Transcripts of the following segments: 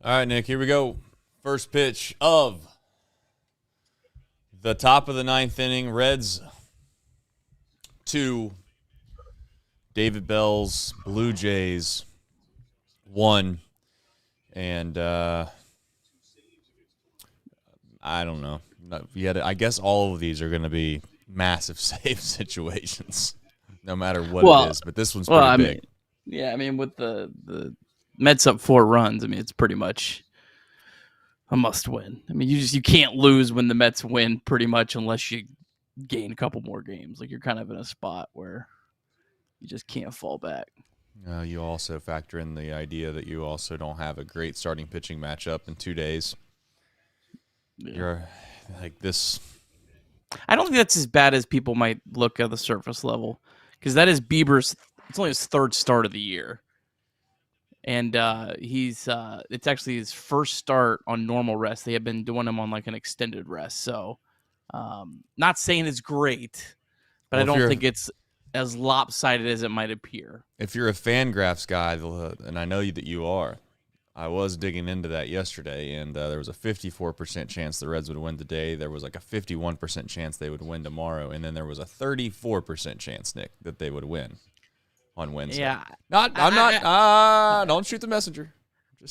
All right, Nick, here we go. First pitch of the top of the ninth inning. Reds 2, David Bell's Blue Jays 1. And I don't know. I guess all of these are going to be massive save situations, no matter what it is. But this one's pretty big. With the Mets up 4 runs, it's pretty much a must win. You can't lose when the Mets win pretty much unless you gain a couple more games. Like, you're kind of in a spot where you just can't fall back. You also factor in the idea that you also don't have a great starting pitching matchup in 2 days. Yeah. You're like this. I don't think that's as bad as people might look at the surface level, because that is Bieber's. It's only his 3rd start of the year, and it's actually his first start on normal rest. They have been doing him on like an extended rest, so not saying it's great, but I don't think it's as lopsided as it might appear. If you're a Fangraphs guy, and I know that you are, I was digging into that yesterday, and there was a 54% chance the Reds would win today. There was like a 51% chance they would win tomorrow, and then there was a 34% chance, Nick, that they would win on Wednesday. Yeah, don't shoot the messenger.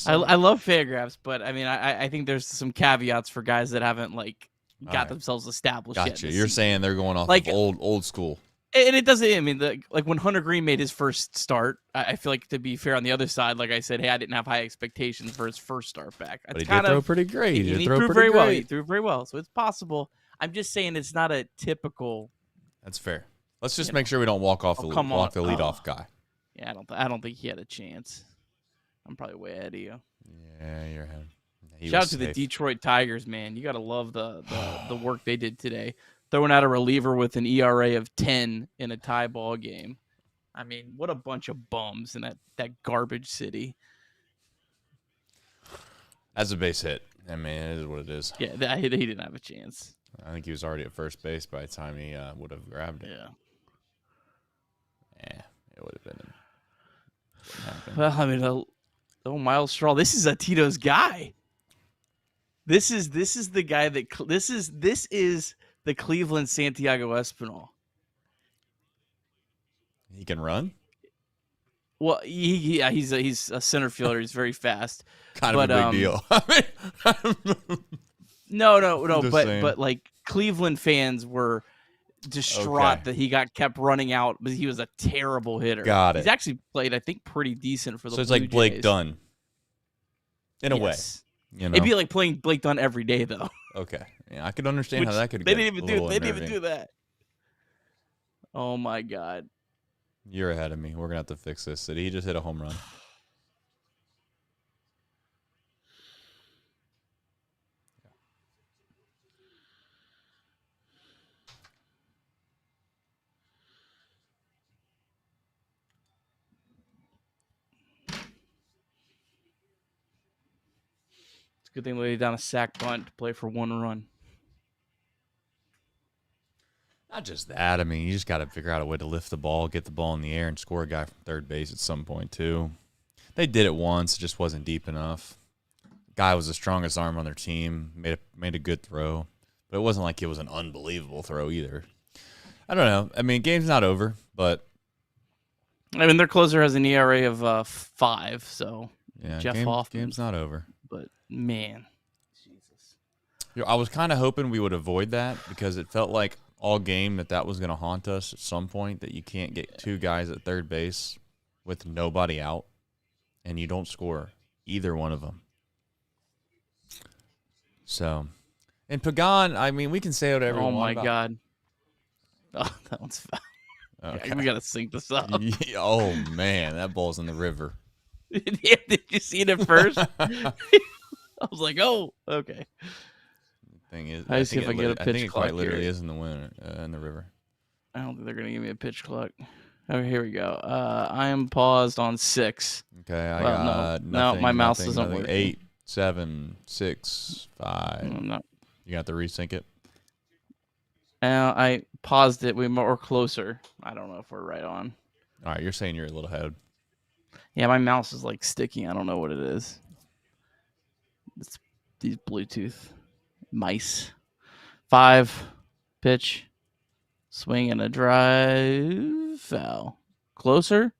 I love Fangraphs, but I think there's some caveats for guys that haven't got themselves established yet. Gotcha. You're saying they're going off of old school. And it doesn't. When Hunter Greene made his first start, I feel like, to be fair on the other side, like I said, hey, I didn't have high expectations for his first start back. But he did throw pretty great. He threw very well. He threw very well, so it's possible. I'm just saying it's not a typical. That's fair. Let's just make sure we don't walk off the leadoff guy. Yeah, I don't think he had a chance. I'm probably way ahead of you. Yeah, you're ahead. Shout out to the Detroit Tigers, man. You got to love the work they did today. Throwing out a reliever with an ERA of 10 in a tie ball game. What a bunch of bums in that garbage city. As a base hit. It is what it is. Yeah, he didn't have a chance. I think he was already at first base by the time he would have grabbed it. Yeah. It would have been. Well, Miles Straw. This is Tito's guy. This is the guy that this is the Cleveland Santiago Espinal. He can run? Well, he's a center fielder. He's very fast. Kind of a big deal. No. But Cleveland fans were distraught that he kept running out, but he was a terrible hitter. Got it. He's actually played, I think, pretty decent for the Blue Jays. So it's like Blake Dunn, in a way. It'd be like playing Blake Dunn every day, though. Okay, yeah, I could understand how that could. They didn't even do that. Oh my God! You're ahead of me. We're gonna have to fix this. He just hit a home run. Good thing they laid down a sack bunt to play for 1 run. Not just that. You just got to figure out a way to lift the ball, get the ball in the air, and score a guy from third base at some point, too. They did it once. It just wasn't deep enough. Guy was the strongest arm on their team, made a good throw. But it wasn't like it was an unbelievable throw either. I don't know. Game's not over, but... their closer has an ERA of 5, so... Yeah, Jeff Hoffman. Game's not over. But, man. Jesus. I was kind of hoping we would avoid that because it felt like all game that was going to haunt us at some point, that you can't get 2 guys at third base with nobody out and you don't score either one of them. So, and Pagan, we can say whatever we want. Oh, my God. Oh, that one's foul. Okay. Yeah, we got to sync this up. Oh, man, that ball's in the river. Did you see it at first? I was like, "Oh, okay." Thing is, I see if I get a pitch clock. I think it quite literally is in the river. I don't think they're gonna give me a pitch clock. Oh, here we go. I am paused on 6. Okay, I got nothing, my mouse doesn't work. 8, 7, 6, 5. No. You got to resync it. I paused it. We were closer. I don't know if we're right on. All right, you're saying you're a little ahead. Yeah, my mouse is sticky. I don't know what it is. these Bluetooth mice. 5 pitch, swing and a drive, foul. Closer,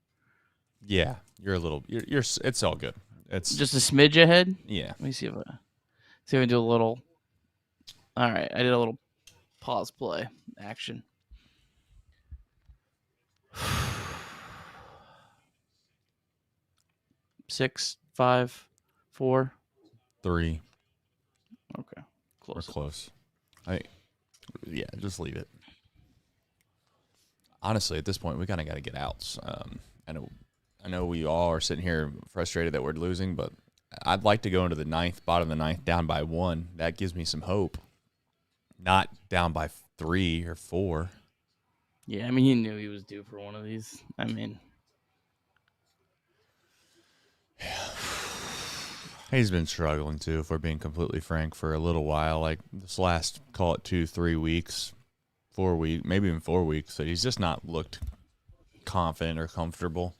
Yeah, you're a little. You're. It's all good. It's just a smidge ahead. yeah. Let me see if I do a little. All right, I did a little pause play action. 6, 5, 4. 3. Okay, We're close. close. Yeah, just leave it. Honestly, at this point, we kind of got to get outs. I know we all are sitting here frustrated that we're losing, but I'd like to go into the bottom of the ninth, down by 1. That gives me some hope. Not down by 3 or 4. Yeah, I mean, he knew he was due for one of these. I mean, He's been struggling too, if we're being completely frank, for a little while. Like this last, call it 2-3 weeks, 4 weeks, maybe even 4 weeks. That he's just not looked confident or comfortable.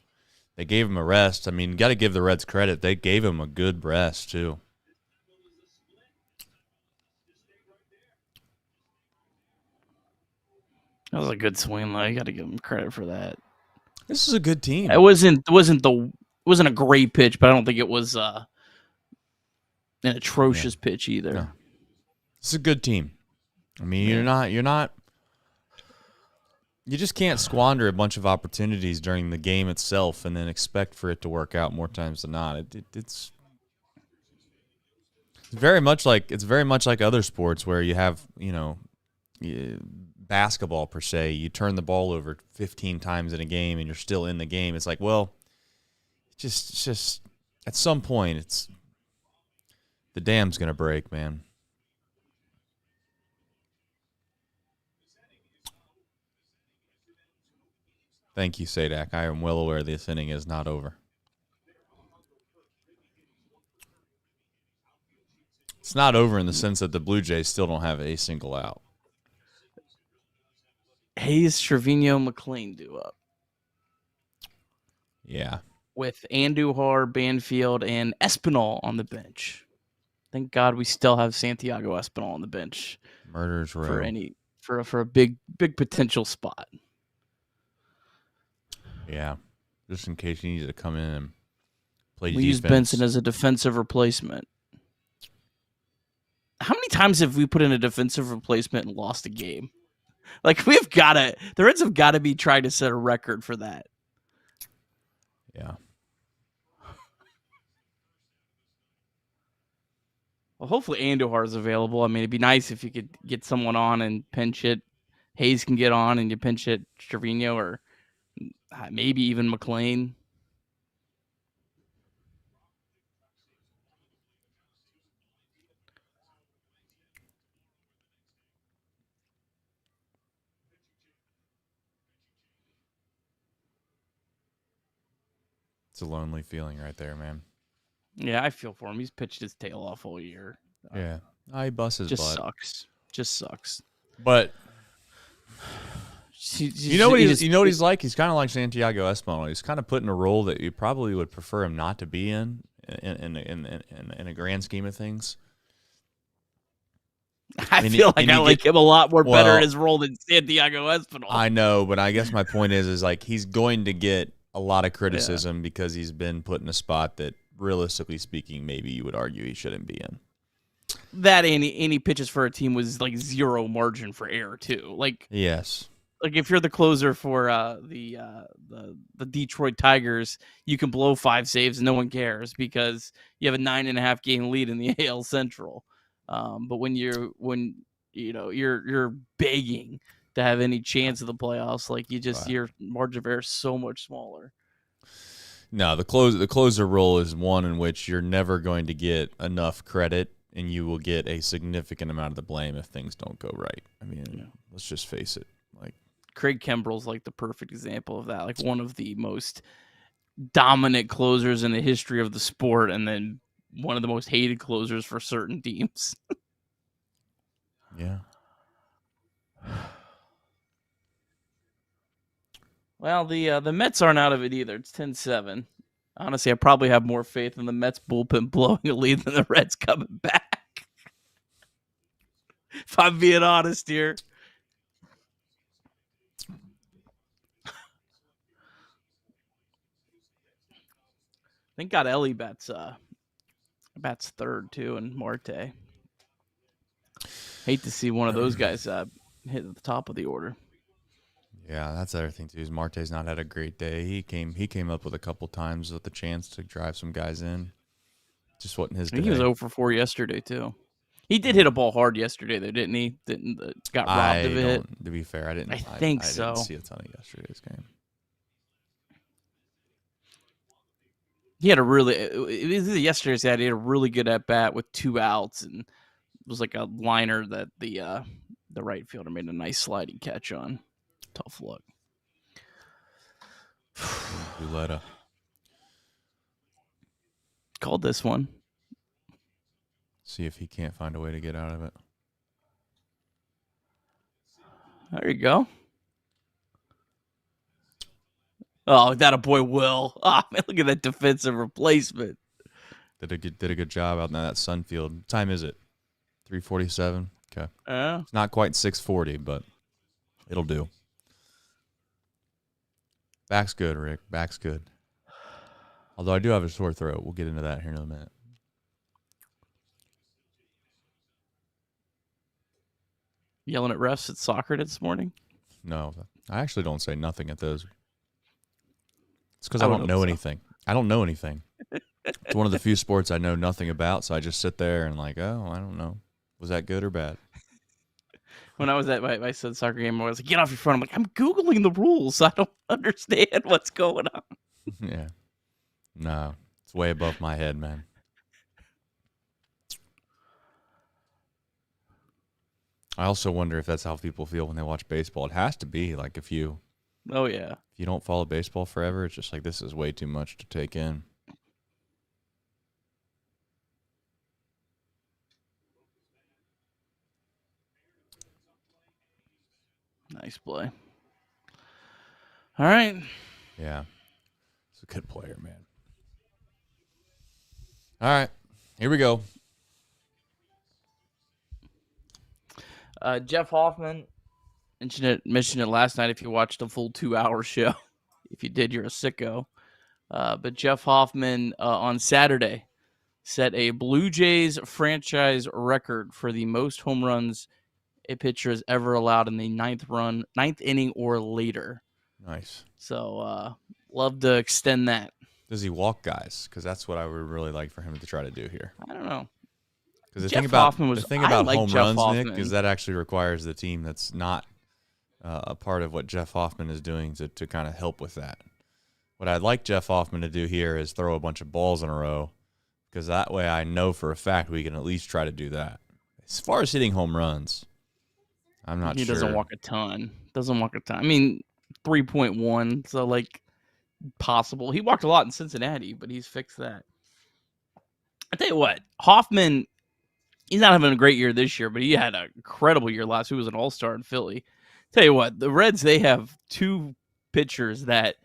They gave him a rest. I mean, got to give the Reds credit. They gave him a good rest too. that was a good swing, though. You got to give him credit for that. This is a good team. It wasn't a great pitch, but I don't think it was an atrocious pitch either. No. It's a good team. I mean, you're not. You just can't squander a bunch of opportunities during the game itself and then expect for it to work out more times than not. It's very much like other sports where you have, basketball per se. You turn the ball over 15 times in a game and you're still in the game. It's like, well, just at some point the dam's gonna break, man. Thank you, Sadak. I am well aware this inning is not over. It's not over in the sense that the Blue Jays still don't have a single out. Hayes, Trevino, McLean due up. Yeah. With Andujar, Banfield, and Espinal on the bench. Thank God we still have Santiago Espinal on the bench. Murder's row. For a big potential spot. Yeah. Just in case you need to come in and play defense. We use Benson as a defensive replacement. How many times have we put in a defensive replacement and lost a game? Like, the Reds have got to be trying to set a record for that. Yeah. Well, hopefully Andujar is available. I mean, it'd be nice if you could get someone on and pinch hit. Hayes can get on and you pinch hit Trevino or maybe even McLean. It's a lonely feeling right there, man. Yeah, I feel for him. He's pitched his tail off all year. Yeah. He busts his butt. Just sucks. But you know what he's like? He's kind of like Santiago Espinal. He's kind of put in a role that you probably would prefer him not to be in a grand scheme of things. I feel like I like him a lot more better in his role than Santiago Espinal. I know, but I guess my point is like he's going to get a lot of criticism because he's been put in a spot that, realistically speaking, maybe you would argue he shouldn't be in. That any pitches for a team was like zero margin for error too. Like yes, like if you're the closer for the Detroit Tigers, you can blow 5 saves, no one cares because you have a 9.5 game lead in the AL Central. But when you're begging to have any chance of the playoffs, like your margin of error is so much smaller. No, the closer role is one in which you're never going to get enough credit, and you will get a significant amount of the blame if things don't go right. I mean, let's just face it. Like Craig Kimbrell's like the perfect example of that. Like one of the most dominant closers in the history of the sport, and then one of the most hated closers for certain teams. Yeah. Well, the Mets aren't out of it either. It's 10-7. Honestly, I probably have more faith in the Mets bullpen blowing a lead than the Reds coming back. If I'm being honest here. Thank God Elly bats third too, and Marté. Hate to see one of those guys hit at the top of the order. Yeah, that's the other thing too. Is Marte's not had a great day. He came up with a couple times with the chance to drive some guys in. Just wasn't his day. He was 0 for 4 yesterday too. He did hit a ball hard yesterday, though, didn't he? Got robbed of it. To be fair, I didn't so. I didn't see a ton of yesterday's game. He had a really yesterday's he had a really good at bat with 2 outs, and it was like a liner that the right fielder made a nice sliding catch on. Tough luck. Buletta Called this one. See if he can't find a way to get out of it. There you go. Oh, that a boy Will. Oh, man, look at that defensive replacement. Did a good job out in that Sunfield. What time is it? 3:47. Okay. It's not quite 6:40, but it'll do. Back's good, Rick. Back's good. Although I do have a sore throat. We'll get into that here in a minute. Yelling at refs at soccer this morning? No, I actually don't say nothing at those. It's because I don't know anything. I don't know anything. It's one of the few sports I know nothing about, so I just sit there and like, oh, I don't know. Was that good or bad? When I was at my son's soccer game, I was like, get off your phone. I'm like, I'm Googling the rules. I don't understand what's going on. Yeah. No, it's way above my head, man. I also wonder if that's how people feel when they watch baseball. It has to be like if you don't follow baseball forever, it's just like this is way too much to take in. Nice play. All right. Yeah. He's a good player, man. All right. Here we go. Jeff Hoffman mentioned it last night if you watched a full 2-hour show. If you did, you're a sicko. But Jeff Hoffman on Saturday set a Blue Jays franchise record for the most home runs a pitcher has ever allowed in the ninth inning or later. Nice. So love to extend that. Does he walk guys? Because that's what I would really like for him to try to do here. I don't know. Because the thing about home runs, Nick, is that actually requires the team that's not a part of what Jeff Hoffman is doing to kind of help with that. What I'd like Jeff Hoffman to do here is throw a bunch of balls in a row, because that way I know for a fact we can at least try to do that. As far as hitting home runs, I'm not sure. He doesn't walk a ton. I mean, 3.1, so like possible. He walked a lot in Cincinnati, but he's fixed that. I tell you what, Hoffman, he's not having a great year this year, but he had an incredible year last year. He was an all-star in Philly. Tell you what, the Reds, they have 2 pitchers that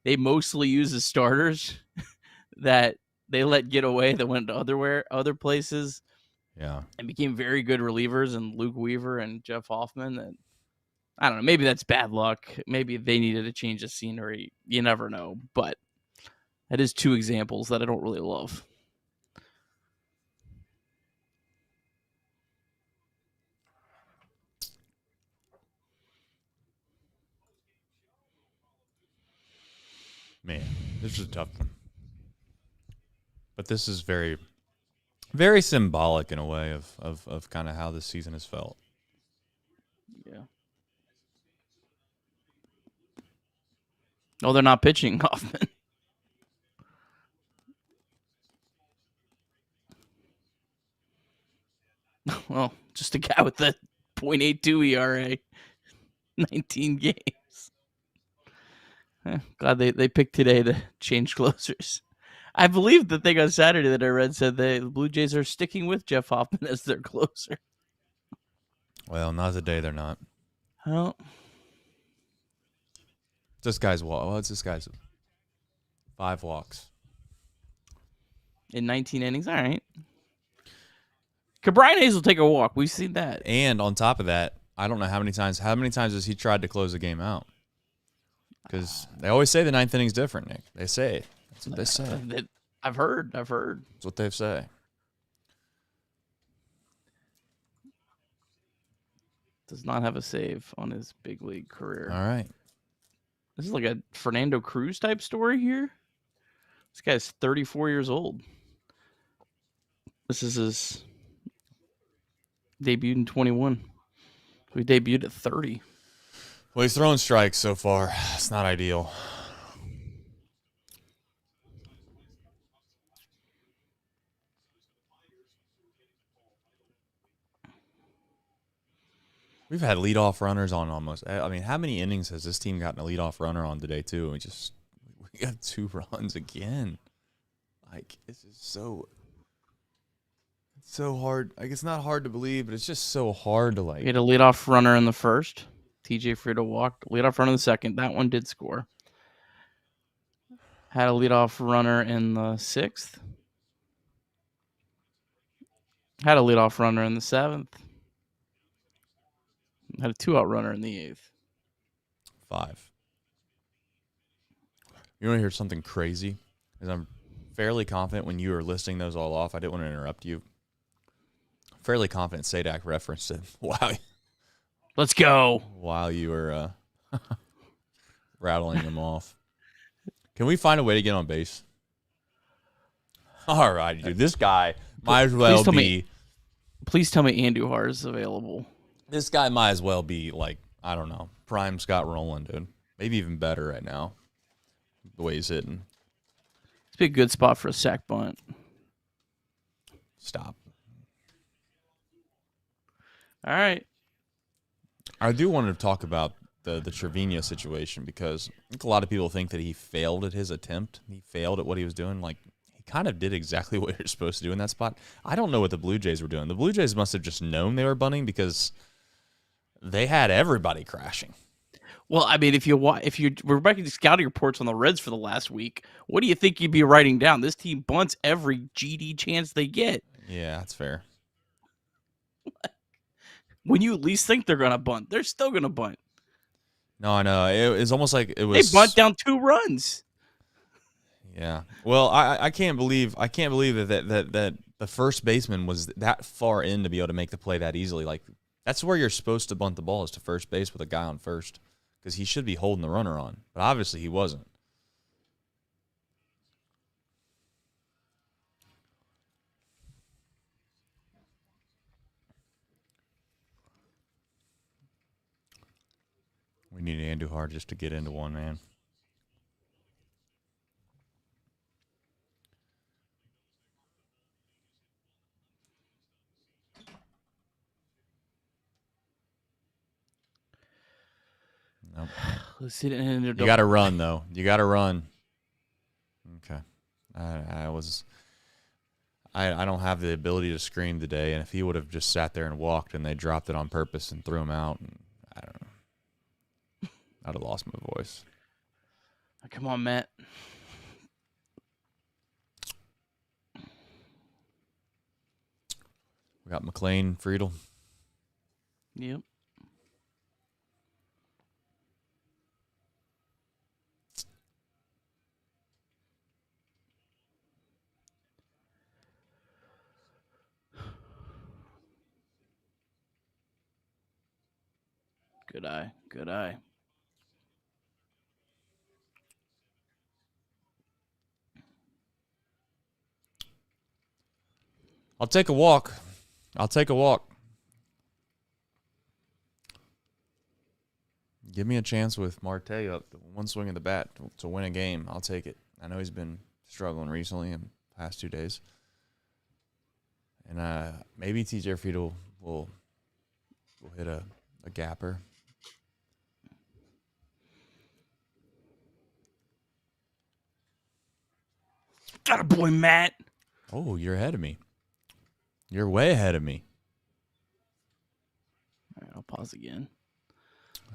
they mostly use as starters that they let get away that went to other places. Yeah. And became very good relievers, and Luke Weaver and Jeff Hoffman. And I don't know, maybe that's bad luck. Maybe they needed a change of scenery. You never know. But that is 2 examples that I don't really love. Man, this is a tough one. But this is very, very symbolic in a way of kind of how this season has felt. Yeah. Oh, they're not pitching Hoffman. Well, just a guy with a .82 ERA, 19 games. Glad they picked today to change closers. I believe the thing on Saturday that I read said the Blue Jays are sticking with Jeff Hoffman as their closer. Well, not today they're not. Well, This guy's 5 walks. in 19 innings. All right. Brian Hayes will take a walk. We've seen that. And on top of that, I don't know how many times has he tried to close the game out? Because they always say the ninth inning's different, Nick. They say it. That's what they say. I've heard. That's what they say. Does not have a save on his big league career. All right. This is like a Fernando Cruz type story here. This guy's 34 years old. This is his debuted in 21. We debuted at 30. Well, he's throwing strikes so far. It's not ideal. We've had leadoff runners on almost. I mean, how many innings has this team gotten a leadoff runner on today, too? We got 2 runs again. Like, it's just so hard. Like, it's not hard to believe, but it's just so hard to, like. We had a leadoff runner in the first. TJ Friedl walked. Leadoff runner in the second. That one did score. Had a leadoff runner in the 6th. Had a leadoff runner in the 7th. Had a 2-out runner in the 8th. 5. You want to hear something crazy? Because I'm fairly confident when you were listing those all off, I didn't want to interrupt you. Fairly confident Sadak referenced it. Wow. Let's go. While you were rattling them off. Can we find a way to get on base? All right, dude. This guy might as well be. Please tell me Andujar is available. This guy might as well be, like, I don't know, prime Scott Rowland, dude. Maybe even better right now, the way he's hitting. It's be a good spot for a sack bunt. Stop. All right. I do want to talk about the Trevino situation because I think a lot of people think that he failed at his attempt. He failed at what he was doing. Like, he kind of did exactly what you're supposed to do in that spot. I don't know what the Blue Jays were doing. The Blue Jays must have just known they were bunting because they had everybody crashing. Well, I mean, we're back to scouting reports on the Reds for the last week. What do you think you'd be writing down? This team bunts every GD chance they get. Yeah, that's fair. When you at least think they're going to bunt, they're still going to bunt. No, I know. It's almost like it was. They bunt down 2 runs. Yeah. Well, I can't believe that the first baseman was that far in to be able to make the play that easily. Like, that's where you're supposed to bunt the ball, is to first base with a guy on first, because he should be holding the runner on. But obviously he wasn't. We need Andujar just to get into one, man. Nope. You got to run, though. You got to run. Okay. I don't have the ability to scream today, and if he would have just sat there and walked and they dropped it on purpose and threw him out, and I don't know, I'd have lost my voice. Come on, Matt. We got McLean, Friedl. Yep. Good eye. Good eye. I'll take a walk. Give me a chance with Marté up, one swing of the bat to win a game. I'll take it. I know he's been struggling recently in the past 2 days. And maybe TJ Friedl will hit a gapper. Got a boy, Matt. Oh, you're ahead of me. You're way ahead of me. All right, I'll pause again.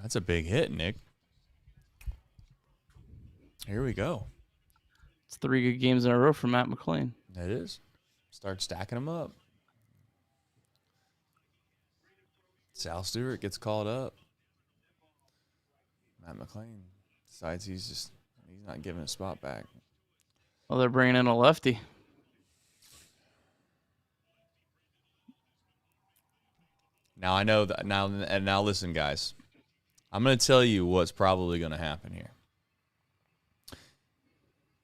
That's a big hit, Nick. Here we go. It's 3 good games in a row for Matt McLean. It is. Start stacking them up. Sal Stewart gets called up. Matt McClain decides he's not giving a spot back. Well, they're bringing in a lefty. Now I know that now listen, guys. I'm going to tell you what's probably going to happen here.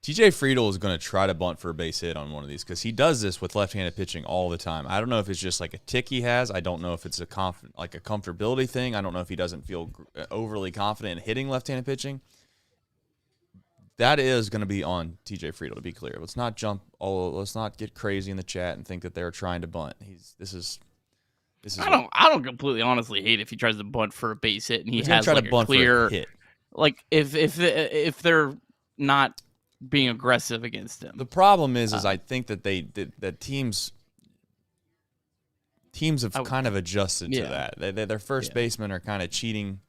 TJ Friedl is going to try to bunt for a base hit on one of these because he does this with left-handed pitching all the time. I don't know if it's just like a tick he has. I don't know if it's a comfortability thing. I don't know if he doesn't feel overly confident in hitting left-handed pitching. That is going to be on TJ Friedl, to be clear. Let's not get crazy in the chat and think that they're trying to bunt. This is. I don't completely honestly hate if he tries to bunt for a base hit and he has like a clear hit. Like if they're not being aggressive against him. The problem is I think that that teams have kind of adjusted to that. Their first basemen are kind of cheating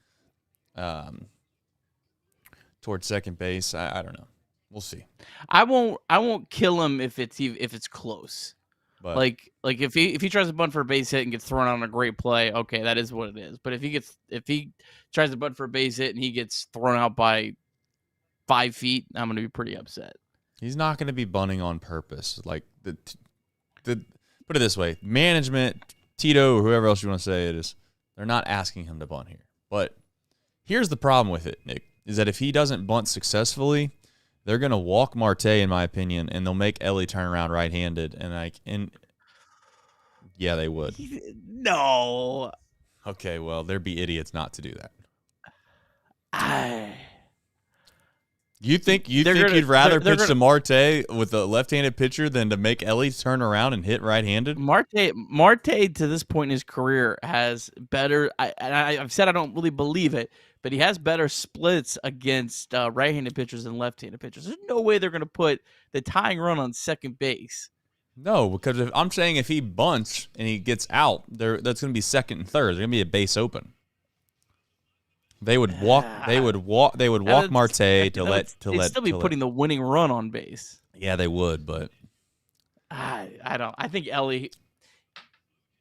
towards second base. I don't know. We'll see. I won't kill him if it's close. But like if he tries to bunt for a base hit and gets thrown on a great play, okay, that is what it is. But if he tries to bunt for a base hit and he gets thrown out by 5 feet, I'm going to be pretty upset. He's not going to be bunting on purpose. Like the put it this way, management, Tito, or whoever else you want to say it is, they're not asking him to bunt here. But here's the problem with it, Nick, is that if he doesn't bunt successfully, they're going to walk Marté, in my opinion, and they'll make Elly turn around right-handed. And yeah, they would. No. Okay, well, they'd be idiots not to do that. You think you'd rather pitch to Marté with a left-handed pitcher than to make Elly turn around and hit right-handed? Marté to this point in his career has better. I've said I don't really believe it, but he has better splits against right-handed pitchers than left-handed pitchers. There's no way they're going to put the tying run on second base. No, because I'm saying if he bunts and he gets out, that's going to be second and third. There's going to be a base open. They would walk Marté to let still be putting the winning run on base. Yeah, they would, but I don't. I think Elly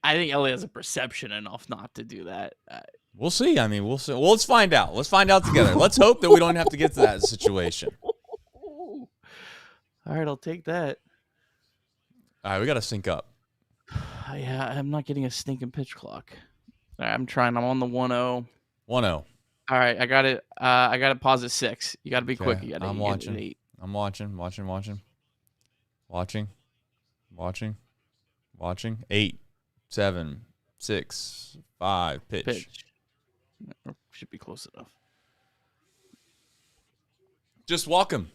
has a perception enough not to do that. We'll see. I mean, we'll see. Well, let's find out. Let's find out together. Let's hope that we don't have to get to that situation. All right, I'll take that. All right, we got to sync up. Yeah, I'm not getting a stinking pitch clock. All right, I'm trying. I'm on the 1-0. 1-0. All right, I got it. I got it. Pause at 6. You got to be quick. You got to. I'm watching. 8. I'm watching. 8, 7, 6, 5. Pitch. Should be close enough. Just walk him.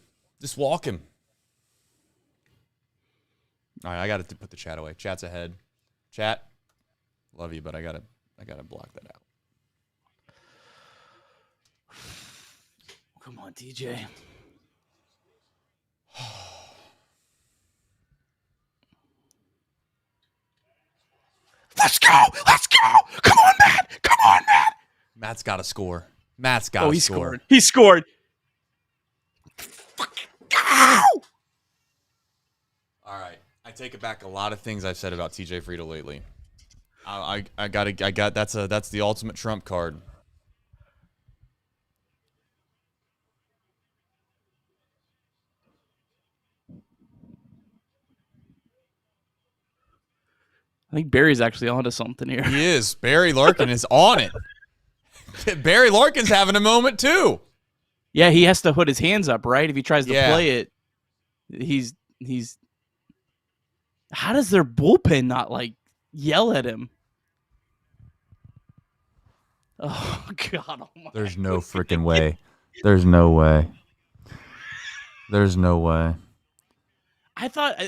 All right, I got to put the chat away. Chat's ahead. Chat, love you, but I gotta block that out. Come on, DJ. Let's go. Come on, Matt. Matt's got to score. He scored. He scored. Fucking go. All right. I take it back a lot of things I've said about TJ Friedl lately. I got that's the ultimate trump card. I think Barry's actually onto something here. He is. Barry Larkin is on it. Barry Larkin's having a moment too. Yeah, he has to put his hands up, right? If he tries to play it, he's. How does their bullpen not yell at him? Oh God! Oh my There's no freaking way. There's no way. I thought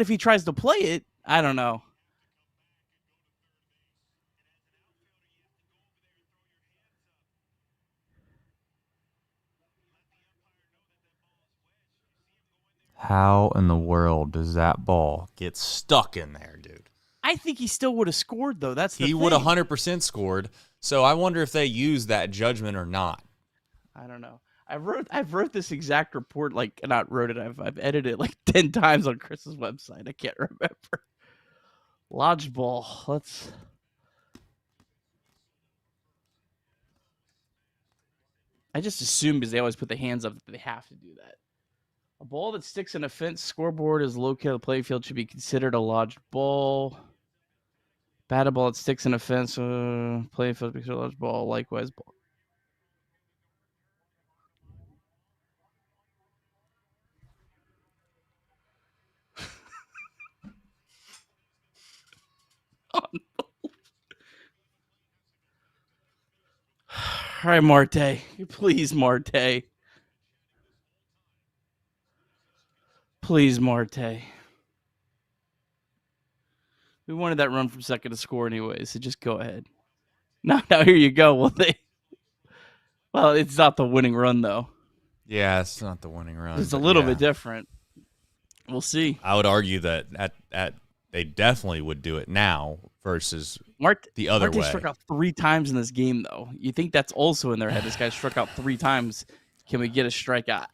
if he tries to play it, I don't know. How in the world does that ball get stuck in there, dude? I think he still would have scored, though. That's the thing. He would 100% scored. So I wonder if they use that judgment or not. I don't know. I've wrote this exact report, like not wrote it. I've edited it like 10 times on Chris's website. I can't remember. Lodge ball. I just assume because they always put the hands up that they have to do that. A ball that sticks in a fence scoreboard is located on the playfield should be considered a lodged ball. Batted ball that sticks in a fence, playfield because a lodged ball. Likewise, ball. All right, Marté. Please, Marté. Please, Marté. We wanted that run from second to score anyway, so just go ahead. Now here you go. Well, it's not the winning run, though. Yeah, it's not the winning run. It's a little bit different. We'll see. I would argue that they definitely would do it now versus the other way. Marté struck out 3 times in this game, though. You think that's also in their head? This guy struck out 3 times. Can we get a strikeout?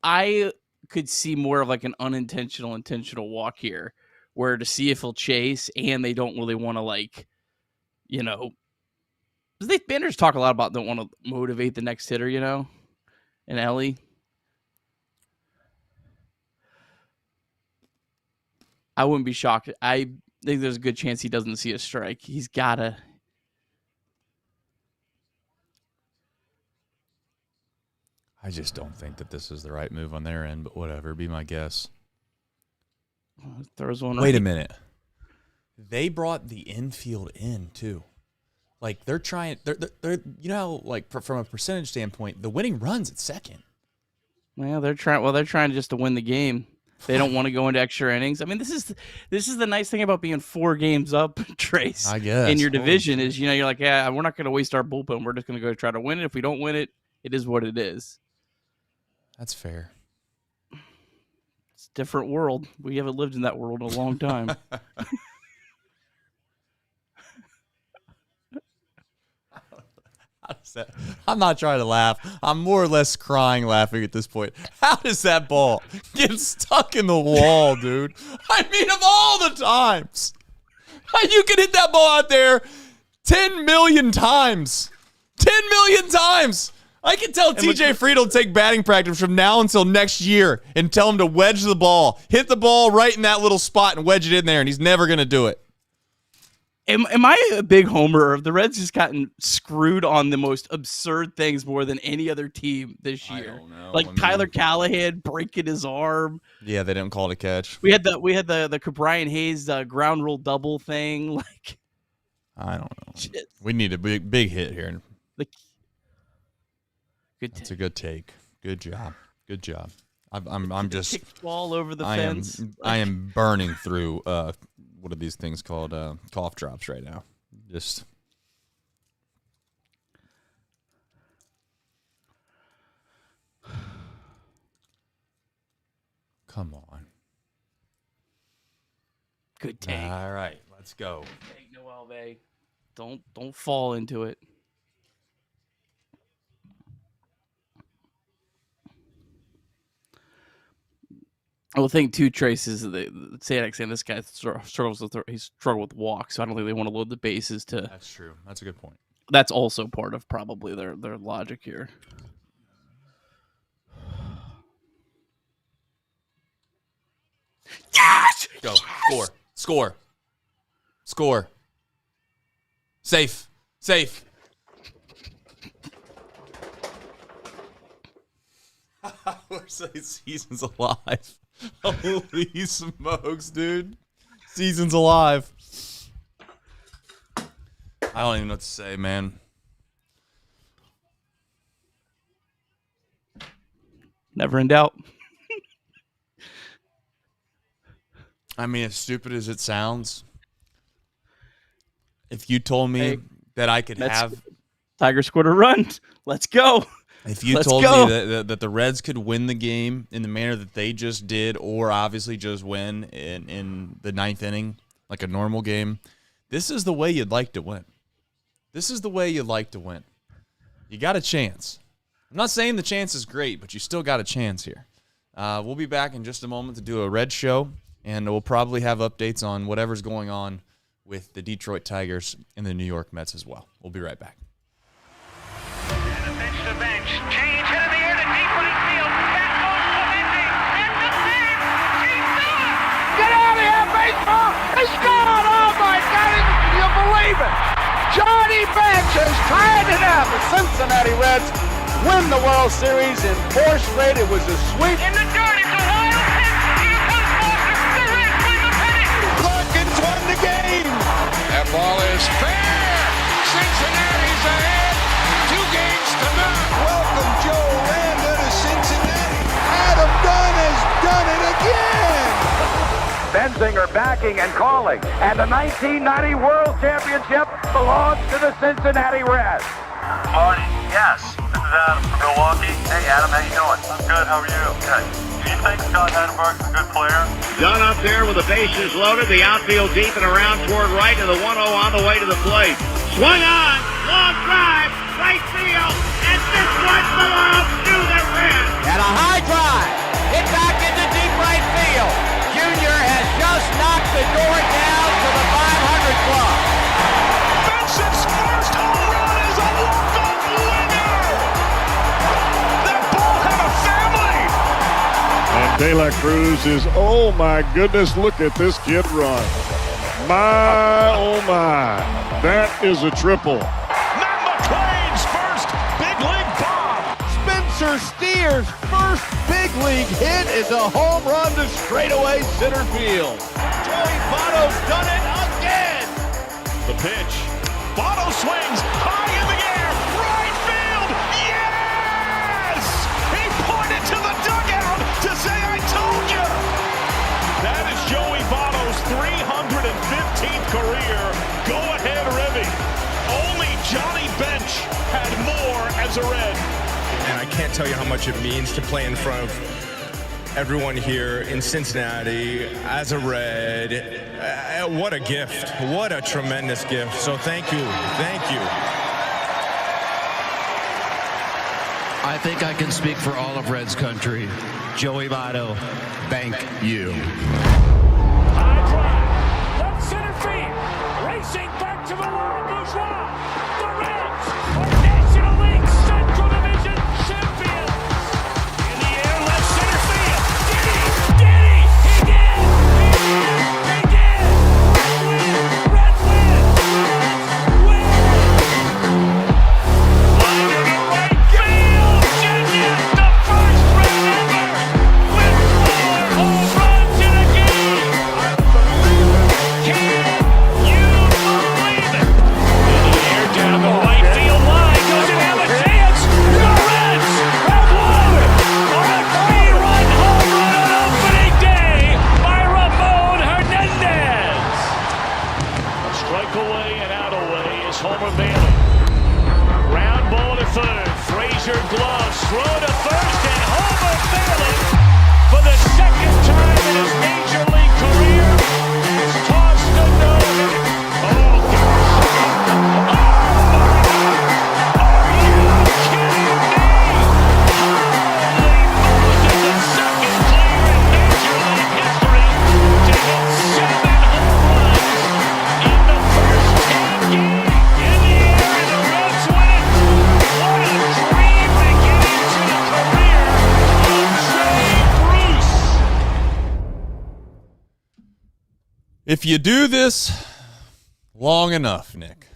I could see more of like an intentional walk here, where to see if he'll chase, and they don't really want to Banners talk a lot about don't want to motivate the next hitter, and Elly. I wouldn't be shocked. I think there's a good chance he doesn't see a strike. He's gotta. I just don't think that this is the right move on their end, but whatever. Be my guess. Throws one. Wait a minute. They brought the infield in too. Like they're trying. They're from a percentage standpoint, the winning runs at second. Well, they're trying just to win the game. They don't want to go into extra innings. I mean, this is the nice thing about being 4 games up, Trace. I guess in your division is you're like, yeah, we're not going to waste our bullpen. We're just going to go try to win it. If we don't win it, it is what it is. That's fair. It's a different world. We haven't lived in that world in a long time. I'm not trying to laugh. I'm more or less crying laughing at this point. How does that ball get stuck in the wall, dude? I mean, of all the times. You can hit that ball out there 10 million times. 10 million times. I can tell TJ Friedl to take batting practice from now until next year and tell him to wedge the ball. Hit the ball right in that little spot and wedge it in there, and he's never going to do it. Am I a big homer? The Reds just gotten screwed on the most absurd things more than any other team this year. I don't know. Like Tyler Callahan breaking his arm. Yeah, they didn't call it a catch. We had the Brian Hayes ground rule double thing. Like, I don't know. Shit. We need a big hit here. That's a good take. Good job. Good job. I'm just kick ball over the fence. I am burning through what are these things called? Cough drops right now. Just come on. Good take. All right, let's go. Take Noelvi. Don't fall into it. I will think too, Trace, is saying this guy struggles with walks, so I don't think they want to load the bases to. That's true. That's a good point. That's also part of probably their logic here. Yes! Go. Score. Safe. We're saying season's alive. Holy smokes, dude. Season's alive. I don't even know what to say, man. Never in doubt. I mean, as stupid as it sounds, if you told me that I could have Tiger scored a run, let's go. If you told me that the Reds could win the game in the manner that they just did, or obviously just win in the 9th inning, like a normal game, this is the way you'd like to win. You got a chance. I'm not saying the chance is great, but you still got a chance here. We'll be back in just a moment to do a Red show, and we'll probably have updates on whatever's going on with the Detroit Tigers and the New York Mets as well. We'll be right back. And a bench to bench. Change hit in the air to deep right field. Back goes Clemente. It's the save. He's done. Get out of here, baseball. He's gone. Oh, my God. Can you believe it? Johnny Bench has tied it up. The Cincinnati Reds win the World Series in 4 straight. It was a sweep. In the dirt. It's a wild pitch. Here comes Foster. The Reds win the pennant. Larkins won the game. That ball is fair. Cincinnati's ahead. 2 games to none. Welcome Joe Randa to Cincinnati. Adam Dunn has done it again. Benzinger backing and calling. And the 1990 World Championship belongs to the Cincinnati Reds. Marty, yes. This is Adam from Milwaukee. Hey, Adam, how you doing? I'm good. How are you? Good. Do you think Scott Chatterbox is a good player? Dunn up there with the bases loaded, the outfield deep and around toward right, and the 1-0 on the way to the plate. Swung on, long drive, right field, and this one belongs to the Reds. And a high drive, hit back into deep right field. Junior has just knocked the door down to the 500 club. Benson's first home run is a walk-off winner. That ball had a family. And De La Cruz is, oh my goodness, look at this kid run. My, oh my, that is a triple. Matt McLean's first big league bomb. Spencer Steer's first big league hit is a home run to straightaway center field. Joey Votto's done it again. The pitch. Votto swings high in the air. Right field. Yes! He pointed to the dugout to say, I told you. That is Joey Votto's 315th career go-ahead ribby. Only Johnny Bench had more as a Red. And I can't tell you how much it means to play in front of everyone here in Cincinnati as a Red. What a gift. What a tremendous gift. So thank you. Thank you. I think I can speak for all of Reds country. Joey Votto, thank you. High drive. Left center field. Racing back to the wall. Bourgeois. The Reds are National League Central Division champions. In the air, left center field. Did he? Did he? He did. He did. Reds win. Reds win. Line to the right field. Genius, the first Red ever with 4 home runs in a game. Can you believe it? In the air, down the right field line. Doesn't have a chance. The Reds have won on a 3-run home run on opening day by Ramon Hernandez. A strike away and out away is Homer Bailey. Ground ball to third. Frazier gloves. Throw to first, and Homer Bailey, for the second time in his major league career, has tossed a no-hitter. Oh, gosh. Oh, my God. Are you kidding me? Holy Moses, the second player in major league history to hit 7 home runs in the first 10 games. In the air, and the Reds win. What a dream to get into the career of Jay Bruce. If you do this long enough, Nick,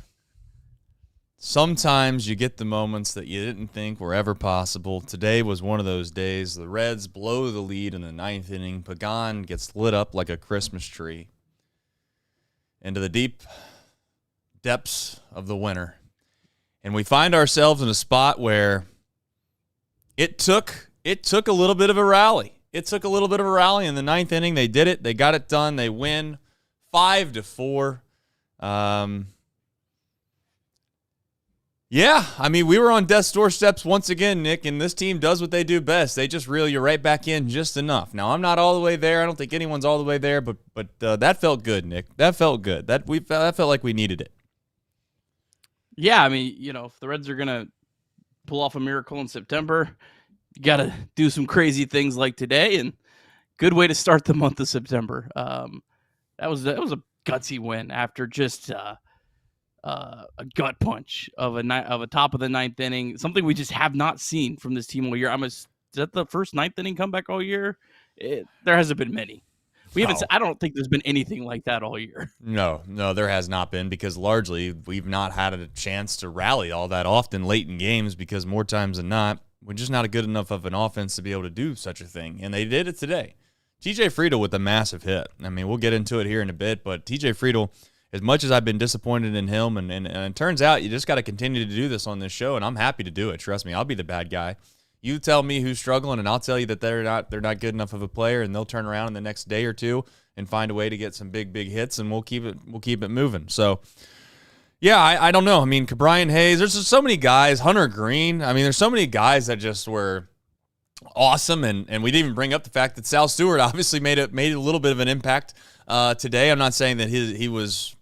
sometimes you get the moments that you didn't think were ever possible. Today was one of those days. The Reds blow the lead in the 9th inning. Pagan gets lit up like a Christmas tree into the deep depths of the winter. And we find ourselves in a spot where it took a little bit of a rally. It took a little bit of a rally in the 9th inning. They did it. They got it done. They win 5-4. Yeah, I mean, we were on death's doorsteps once again, Nick, and this team does what they do best. They just reel you right back in just enough. Now, I'm not all the way there. I don't think anyone's all the way there, but that felt good, Nick. That felt good. That felt like we needed it. Yeah, I mean, you know, if the Reds are gonna pull off a miracle in September, you got to do some crazy things like today, and good way to start the month of September. That was a gutsy win after just a gut punch of a top of the ninth inning, something we just have not seen from this team all year. Is that the first ninth inning comeback all year? There hasn't been many. We haven't. I don't think there's been anything like that all year. No, there has not been, because largely we've not had a chance to rally all that often late in games, because more times than not, we're just not a good enough of an offense to be able to do such a thing. And they did it today. TJ Friedl with a massive hit. I mean, we'll get into it here in a bit, but TJ Friedl, as much as I've been disappointed in him, and it turns out you just got to continue to do this on this show, and I'm happy to do it. Trust me, I'll be the bad guy. You tell me who's struggling, and I'll tell you that they're not good enough of a player, and they'll turn around in the next day or two and find a way to get some big hits, and we'll keep it moving. So, yeah, I don't know. I mean, Brian Hayes, there's just so many guys. Hunter Greene. I mean, there's so many guys that just were awesome, and we didn't even bring up the fact that Sal Stewart obviously made a little bit of an impact today. I'm not saying that he was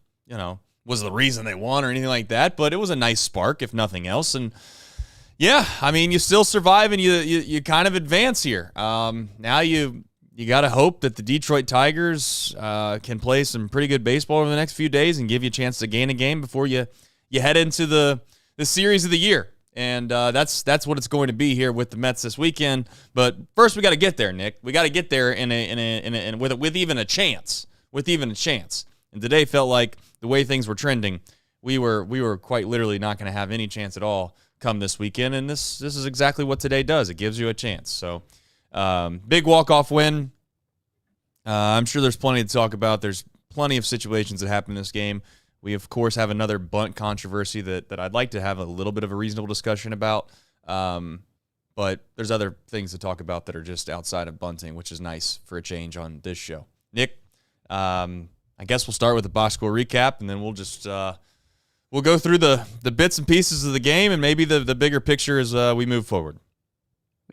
was the reason they won or anything like that, but it was a nice spark, if nothing else. And yeah, I mean, you still survive and you kind of advance here. Now you got to hope that the Detroit Tigers can play some pretty good baseball over the next few days and give you a chance to gain a game before you head into the series of the year. And that's what it's going to be here with the Mets this weekend. But first, we got to get there, Nick. We got to get there with even a chance. And today felt like the way things were trending, we were quite literally not going to have any chance at all come this weekend. And this is exactly what today does. It gives you a chance. So big walk-off win. I'm sure there's plenty to talk about. There's plenty of situations that happen in this game. We, of course, have another bunt controversy that I'd like to have a little bit of a reasonable discussion about. But there's other things to talk about that are just outside of bunting, which is nice for a change on this show. Nick, I guess we'll start with the box score recap, and then we'll just we'll go through the bits and pieces of the game and maybe the bigger picture as we move forward.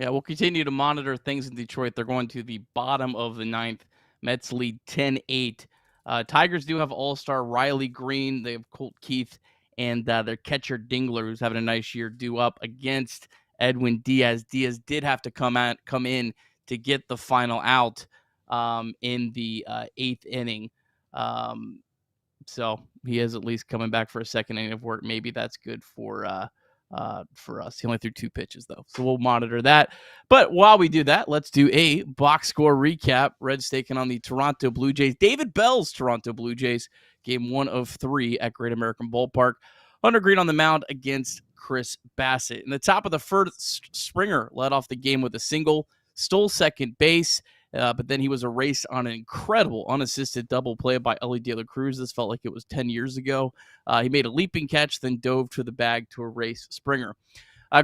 Yeah, we'll continue to monitor things in Detroit. They're going to the bottom of the ninth. Mets lead 10-8. Tigers do have all-star Riley Greene. They have Colt Keith and their catcher Dingler, who's having a nice year, due up against Edwin Diaz. Diaz did have to come in to get the final out in the eighth inning. So he is at least coming back for a second inning of work. Maybe that's good for us. He only threw 2 pitches, though, so we'll monitor that. But while we do that, let's do a box score recap. Reds taking on the Toronto Blue Jays. David Bell's Toronto Blue Jays, game 1 of 3 at Great American Ballpark. Hunter Greene on the mound against Chris Bassett. In the top of the first, Springer led off the game with a single, stole second base, but then he was erased on an incredible unassisted double play by Elly De La Cruz. This felt like it was 10 years ago. He made a leaping catch, then dove to the bag to erase Springer.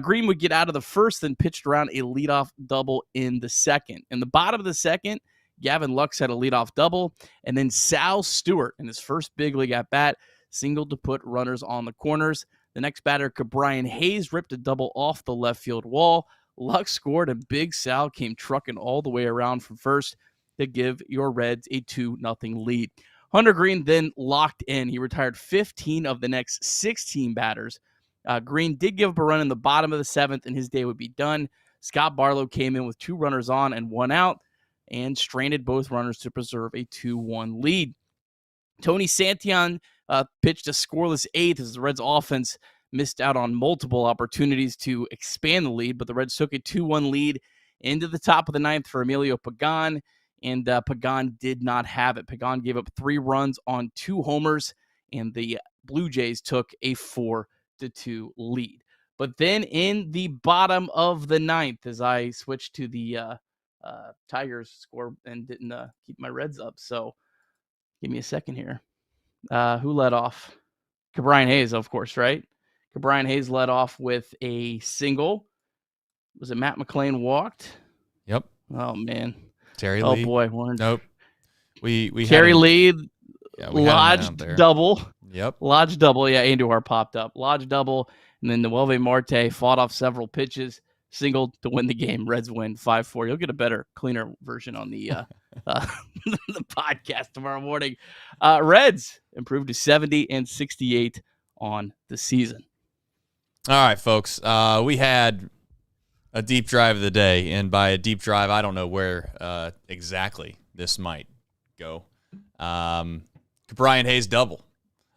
Greene would get out of the first, then pitched around a leadoff double in the second. In the bottom of the second, Gavin Lux had a leadoff double, and then Sal Stewart, in his first big league at-bat, singled to put runners on the corners. The next batter, Brian Hayes, ripped a double off the left field wall. Lux scored, and Big Sal came trucking all the way around from first to give your Reds a 2-0 lead. Hunter Greene then locked in. He retired 15 of the next 16 batters. Greene did give up a run in the bottom of the 7th, and his day would be done. Scott Barlow came in with 2 runners on and 1 out and stranded both runners to preserve a 2-1 lead. Tony Santillan pitched a scoreless 8th as the Reds offense missed out on multiple opportunities to expand the lead, but the Reds took a 2-1 lead into the top of the 9th for Emilio Pagan, and Pagan did not have it. Pagan gave up 3 runs on 2 homers, and the Blue Jays took a 4-2 lead. But then in the bottom of the 9th, as I switched to the Tigers score and didn't keep my Reds up, so give me a second here. Who led off? Brian Hayes, of course, right? Brian Hayes led off with a single. Was it Matt McClain walked? Yep. Oh, man. Terry Lee. Oh, boy. Nope. We Terry Lee, lodged double. Yep. Lodge double. Yeah, Andujar popped up. Lodge double. And then Noelvi Marté fought off several pitches, singled to win the game. Reds win 5-4. You'll get a better, cleaner version on the the podcast tomorrow morning. Reds improved to 70-68 on the season. All right, folks. We had a deep drive of the day, and by a deep drive, I don't know where exactly this might go. Brian Hayes double.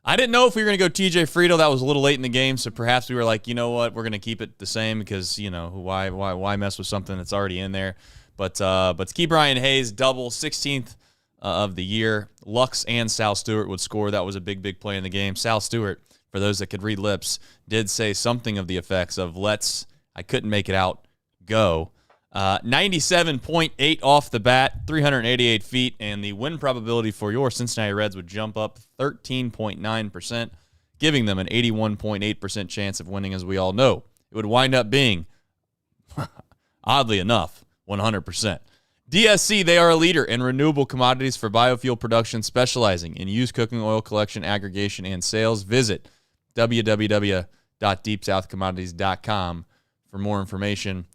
I didn't know if we were going to go TJ Friedl. That was a little late in the game, so perhaps we were like, you know what, we're going to keep it the same because, why mess with something that's already in there? But Brian Hayes double, 16th of the year. Lux and Sal Stewart would score. That was a big play in the game. Sal Stewart, for those that could read lips, did say something of the effects of I couldn't make it out, go. 97.8 off the bat, 388 feet, and the win probability for your Cincinnati Reds would jump up 13.9%, giving them an 81.8% chance of winning, as we all know. It would wind up being, oddly enough, 100%. DSC, they are a leader in renewable commodities for biofuel production, specializing in used cooking oil collection, aggregation, and sales. Visit www.deepsouthcommodities.com for more information.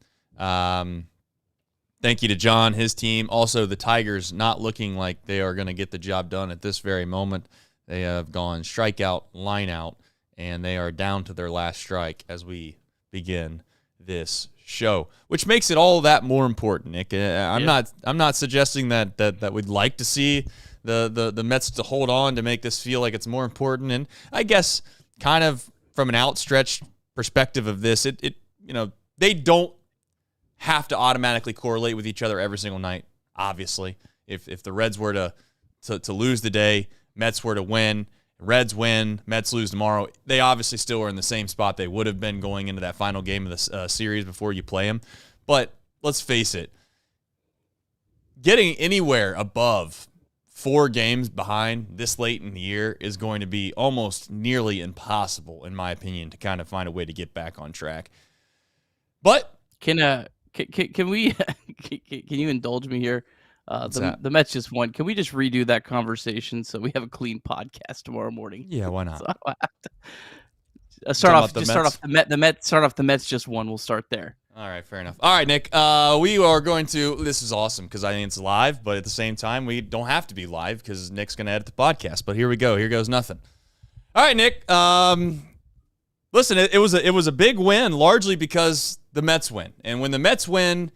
Thank you to John, his team. Also, the Tigers not looking like they are going to get the job done at this very moment. They have gone strikeout, line out, and they are down to their last strike as we begin this show, which makes it all that more important, Nick. I'm not suggesting that we'd like to see the Mets to hold on to make this feel like it's more important. And I guess kind of from an outstretched perspective of this, they don't have to automatically correlate with each other every single night. Obviously, if the Reds were to lose the day, Mets were to win, Reds win, Mets lose tomorrow, they obviously still are in the same spot they would have been going into that final game of the series before you play them. But let's face it, getting anywhere above 4 games behind this late in the year is going to be almost nearly impossible, in my opinion, to kind of find a way to get back on track. But Can we? Can you indulge me here? The Mets just won. Can we just redo that conversation so we have a clean podcast tomorrow morning? Yeah, why not? So start off the Mets just won. We'll start there. All right, fair enough. All right, Nick. We are going to. This is awesome because I think it's live, but at the same time, we don't have to be live because Nick's going to edit the podcast. But here we go. Here goes nothing. All right, Nick. Listen, it was a big win, largely because the Mets win, and when the Mets win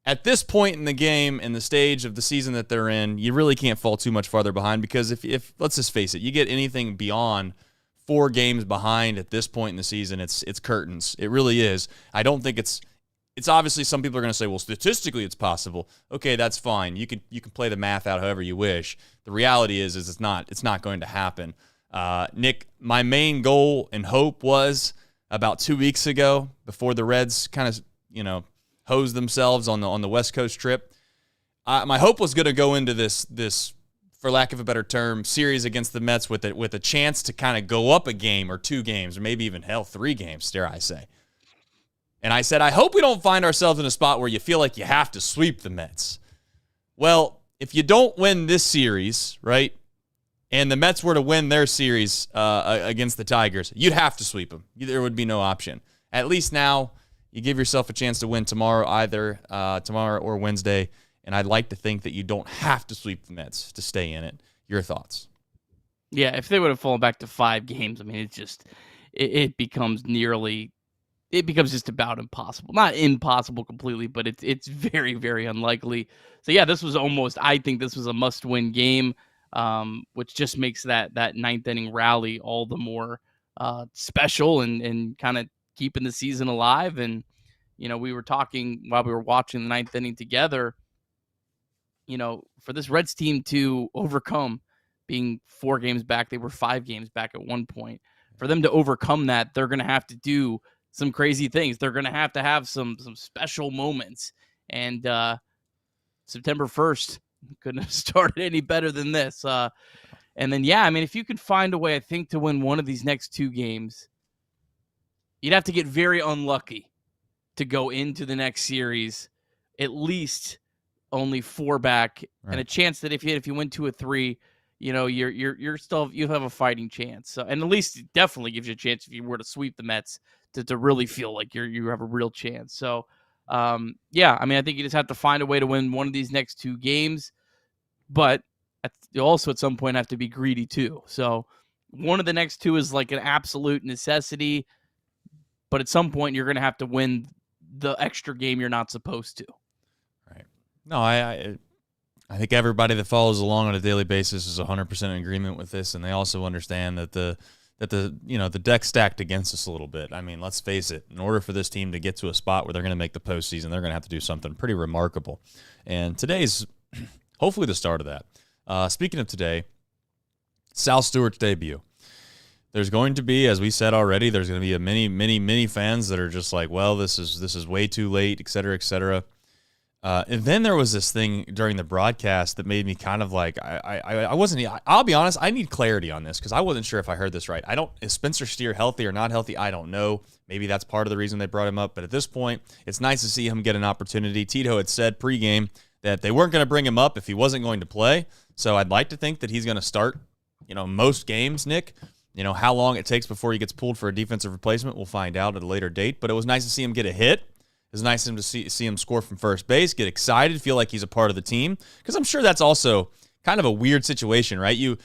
at this point in the game and the stage of the season that they're in, you really can't fall too much farther behind because if let's just face it, you get anything beyond 4 games behind at this point in the season, it's curtains. It really is. I don't think it's obviously some people are going to say, well, statistically it's possible. Okay, that's fine. You can play the math out however you wish. The reality is it's not going to happen. Nick, my main goal and hope was about 2 weeks ago before the Reds kind of, hosed themselves on the West Coast trip. My hope was going to go into this, for lack of a better term, series against the Mets with a chance to kind of go up a game or 2 games or maybe even 3 games, dare I say. And I said, I hope we don't find ourselves in a spot where you feel like you have to sweep the Mets. Well, if you don't win this series, right, and the Mets were to win their series against the Tigers, you'd have to sweep them. There would be no option. At least now, you give yourself a chance to win tomorrow, either tomorrow or Wednesday, and I'd like to think that you don't have to sweep the Mets to stay in it. Your thoughts? Yeah, if they would have fallen back to 5 games, I mean, it becomes just about impossible. Not impossible completely, but it's very, very unlikely. So yeah, I think this was a must-win game. Which just makes that 9th inning rally all the more special and kind of keeping the season alive. And, we were talking while we were watching the 9th inning together, for this Reds team to overcome being 4 games back, they were 5 games back at one point. For them to overcome that, they're going to have to do some crazy things. They're going to have some special moments. And September 1st, couldn't have started any better than this. And then, yeah, I mean, if you could find a way, I think, to win one of these next 2 games, you'd have to get very unlucky to go into the next series, at least only 4 back, right, and a chance that if you win 2 or 3, you're still, you have a fighting chance. So, and at least it definitely gives you a chance if you were to sweep the Mets to really feel like you have a real chance. So, yeah, I mean, I think you just have to find a way to win one of these next 2 games, but you also at some point have to be greedy too. So one of the next 2 is like an absolute necessity. but at some point you're going to have to win the extra game you're not supposed to. Right. No, I think everybody that follows along on a daily basis is 100% in agreement with this, and they also understand that the deck's stacked against us a little bit. I mean, let's face it. In order for this team to get to a spot where they're going to make the postseason, they're going to have to do something pretty remarkable. And today's hopefully the start of that. Speaking of today, Sal Stewart's debut. There's going to be, as we said already, there's going to be many fans that are just like, well, this is way too late, et cetera, et cetera. And then there was this thing during the broadcast that made me kind of like, I'll be honest, I need clarity on this because I wasn't sure if I heard this right. Is Spencer Steer healthy or not healthy? I don't know. Maybe that's part of the reason they brought him up. But at this point, it's nice to see him get an opportunity. Tito had said pregame that they weren't going to bring him up if he wasn't going to play. So I'd like to think that he's going to start, most games, Nick. How long it takes before he gets pulled for a defensive replacement, we'll find out at a later date. But it was nice to see him get a hit. It was nice to see him score from first base, get excited, feel like he's a part of the team. Because I'm sure that's also kind of a weird situation, right? You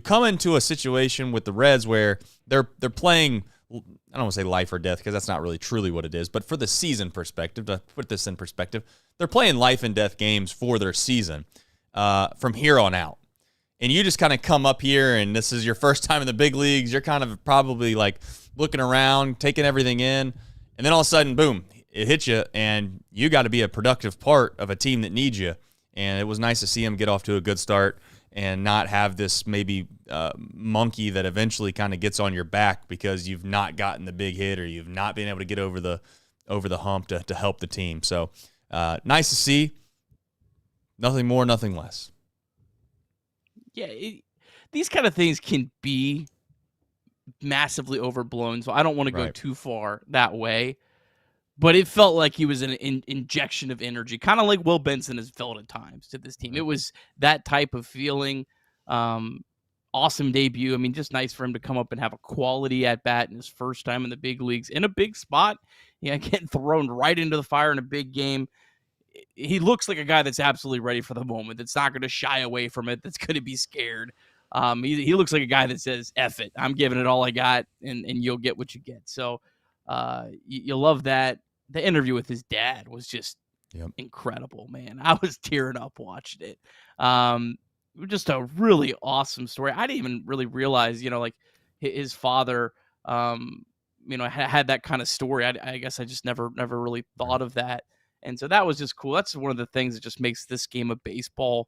come into a situation with the Reds where they're playing, I don't want to say life or death because that's not really truly what it is, but for the season perspective, to put this in perspective, they're playing life and death games for their season from here on out. And you just kind of come up here and this is your first time in the big leagues. You're kind of probably like looking around, taking everything in. And then all of a sudden, boom, it hits you, and you got to be a productive part of a team that needs you. And it was nice to see him get off to a good start and not have this maybe monkey that eventually kind of gets on your back because you've not gotten the big hit or you've not been able to get over the hump to help the team. So nice to see. Nothing more, nothing less. Yeah, these kind of things can be massively overblown, so I don't want to go too far that way. But it felt like he was an injection of energy, kind of like Will Benson has felt at times to this team. It was that type of feeling. Awesome debut. I mean, just nice for him to come up and have a quality at bat in his first time in the big leagues in a big spot. Yeah, getting thrown right into the fire in a big game. He looks like a guy that's absolutely ready for the moment. That's not going to shy away from it. That's going to be scared. He looks like a guy that says, F it. I'm giving it all I got, and you'll get what you get. So you love that. The interview with his dad was just incredible, man. I was tearing up watching it. Just a really awesome story. I didn't even really realize, like his father, had that kind of story. I guess I just never really thought of that. And so that was just cool. That's one of the things that just makes this game of baseball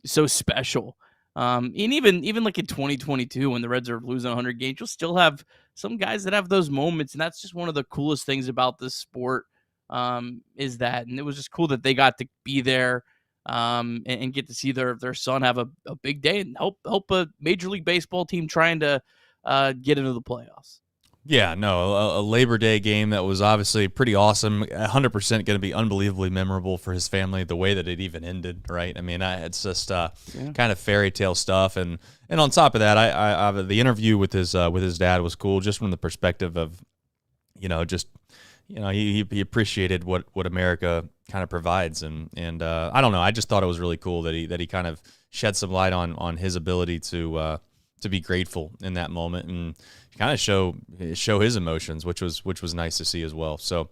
so special. And even like in 2022, when the Reds are losing 100 games, you'll still have some guys that have those moments. And that's just one of the coolest things about this sport is that. And it was just cool that they got to be there and get to see their son have a big day and help a Major League Baseball team trying to get into the playoffs. Yeah, no, a Labor Day game that was obviously pretty awesome, 100% going to be unbelievably memorable for his family, the way that it even ended, right? I mean, it's just kind of fairy tale stuff. And on top of that, I the interview with his dad was cool, just from the perspective of, he appreciated what America kind of provides. And I don't know, I just thought it was really cool that he kind of shed some light on his ability to be grateful in that moment and kind of show his emotions, which was nice to see as well. So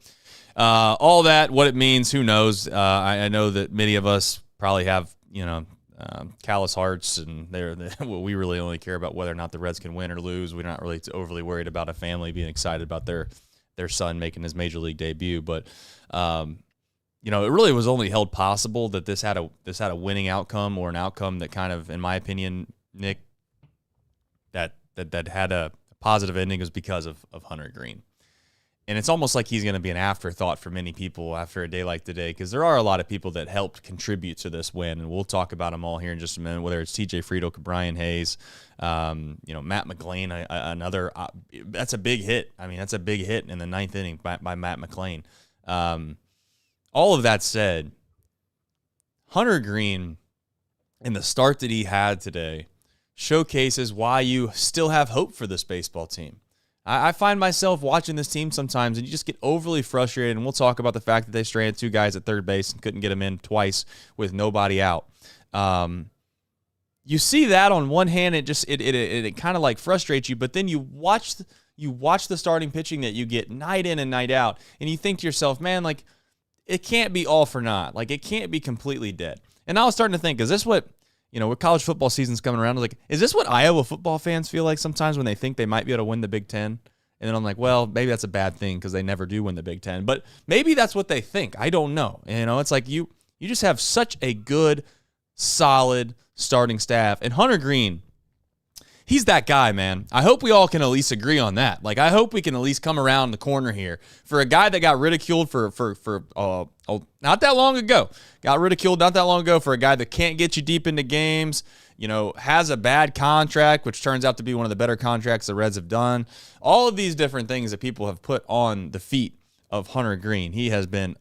all that, what it means, who knows? I know that many of us probably have callous hearts, and we really only care about whether or not the Reds can win or lose. We're not really overly worried about a family being excited about their son making his major league debut. But it really was only held possible that this had a winning outcome, or an outcome that kind of, in my opinion, Nick, that had a positive ending, was because of Hunter Greene. And it's almost like he's going to be an afterthought for many people after a day like today, because there are a lot of people that helped contribute to this win, and we'll talk about them all here in just a minute, whether it's TJ Friedl, Brian Hayes, Matt McLain, another that's a big hit. I mean, that's a big hit in the ninth inning by Matt McLain. All of that said, Hunter Greene, in the start that he had today, showcases why you still have hope for this baseball team. I find myself watching this team sometimes, and you just get overly frustrated, and we'll talk about the fact that they stranded two guys at third base and couldn't get them in twice with nobody out. You see that on one hand, it kind of like frustrates you, but then you watch you watch the starting pitching that you get night in and night out, and you think to yourself, man, like, it can't be all for naught. Like, it can't be completely dead. And I was starting to think, is this what, with college football season's coming around, I was like, is this what Iowa football fans feel like sometimes when they think they might be able to win the Big Ten? And then I'm like, well, maybe that's a bad thing because they never do win the Big Ten. But maybe that's what they think. I don't know. It's like you just have such a good, solid starting staff. And Hunter Greene, he's that guy, man. I hope we all can at least agree on that. Like, I hope we can at least come around the corner here. For a guy that got ridiculed for not that long ago, for a guy that can't get you deep into games, has a bad contract, which turns out to be one of the better contracts the Reds have done. All of these different things that people have put on the feet of Hunter Greene. He's been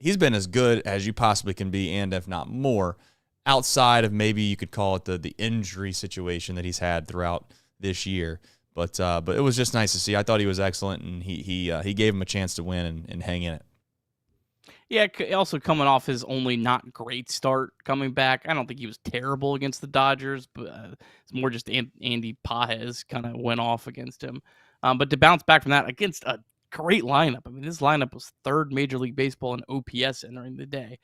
as good as you possibly can be, and if not more, outside of maybe you could call it the injury situation that he's had throughout this year. But it was just nice to see. I thought he was excellent, and he gave him a chance to win and hang in it. Yeah, also coming off his only not great start coming back. I don't think he was terrible against the Dodgers, but it's more just Andy Pajes kind of went off against him. But to bounce back from that against a great lineup. I mean, this lineup was third Major League Baseball in OPS entering the day.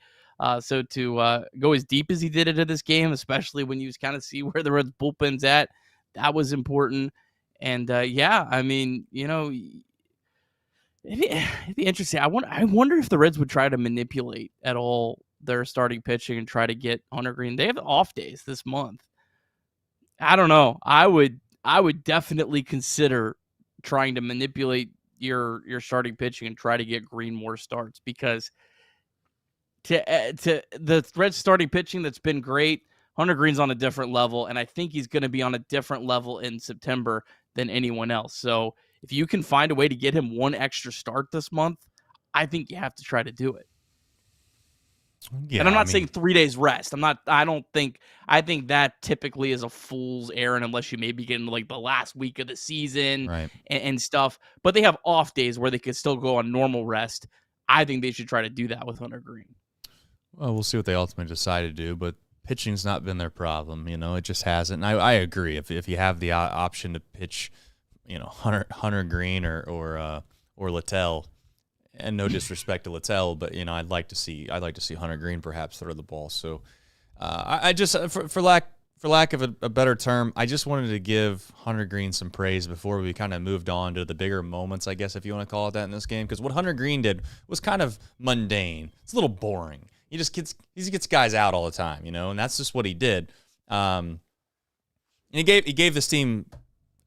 So to go as deep as he did into this game, especially when you kind of see where the Reds bullpen's at, that was important. And I mean, it'd be interesting. I wonder if the Reds would try to manipulate at all their starting pitching and try to get Hunter Greene. They have off days this month. I don't know. I would definitely consider trying to manipulate your starting pitching and try to get Greene more starts, because to the Reds starting pitching that's been great, Hunter Greene's on a different level, and I think he's going to be on a different level in September than anyone else. So if you can find a way to get him one extra start this month, I think you have to try to do it. Yeah, and I'm not saying 3 days rest. I think that typically is a fool's errand unless you maybe get into like the last week of the season, right, and stuff. But they have off days where they could still go on normal rest. I think they should try to do that with Hunter Greene. Well, we'll see what they ultimately decide to do, but pitching's not been their problem. It just hasn't. And I agree. If you have the option to pitch, Hunter Greene or Littell, and no disrespect to Littell, but I'd like to see Hunter Greene perhaps throw the ball. So I just for lack of a better term, I just wanted to give Hunter Greene some praise before we kind of moved on to the bigger moments, I guess, if you want to call it that, in this game, because what Hunter Greene did was kind of mundane. It's a little boring. He gets guys out all the time, and that's just what he did. And he gave this team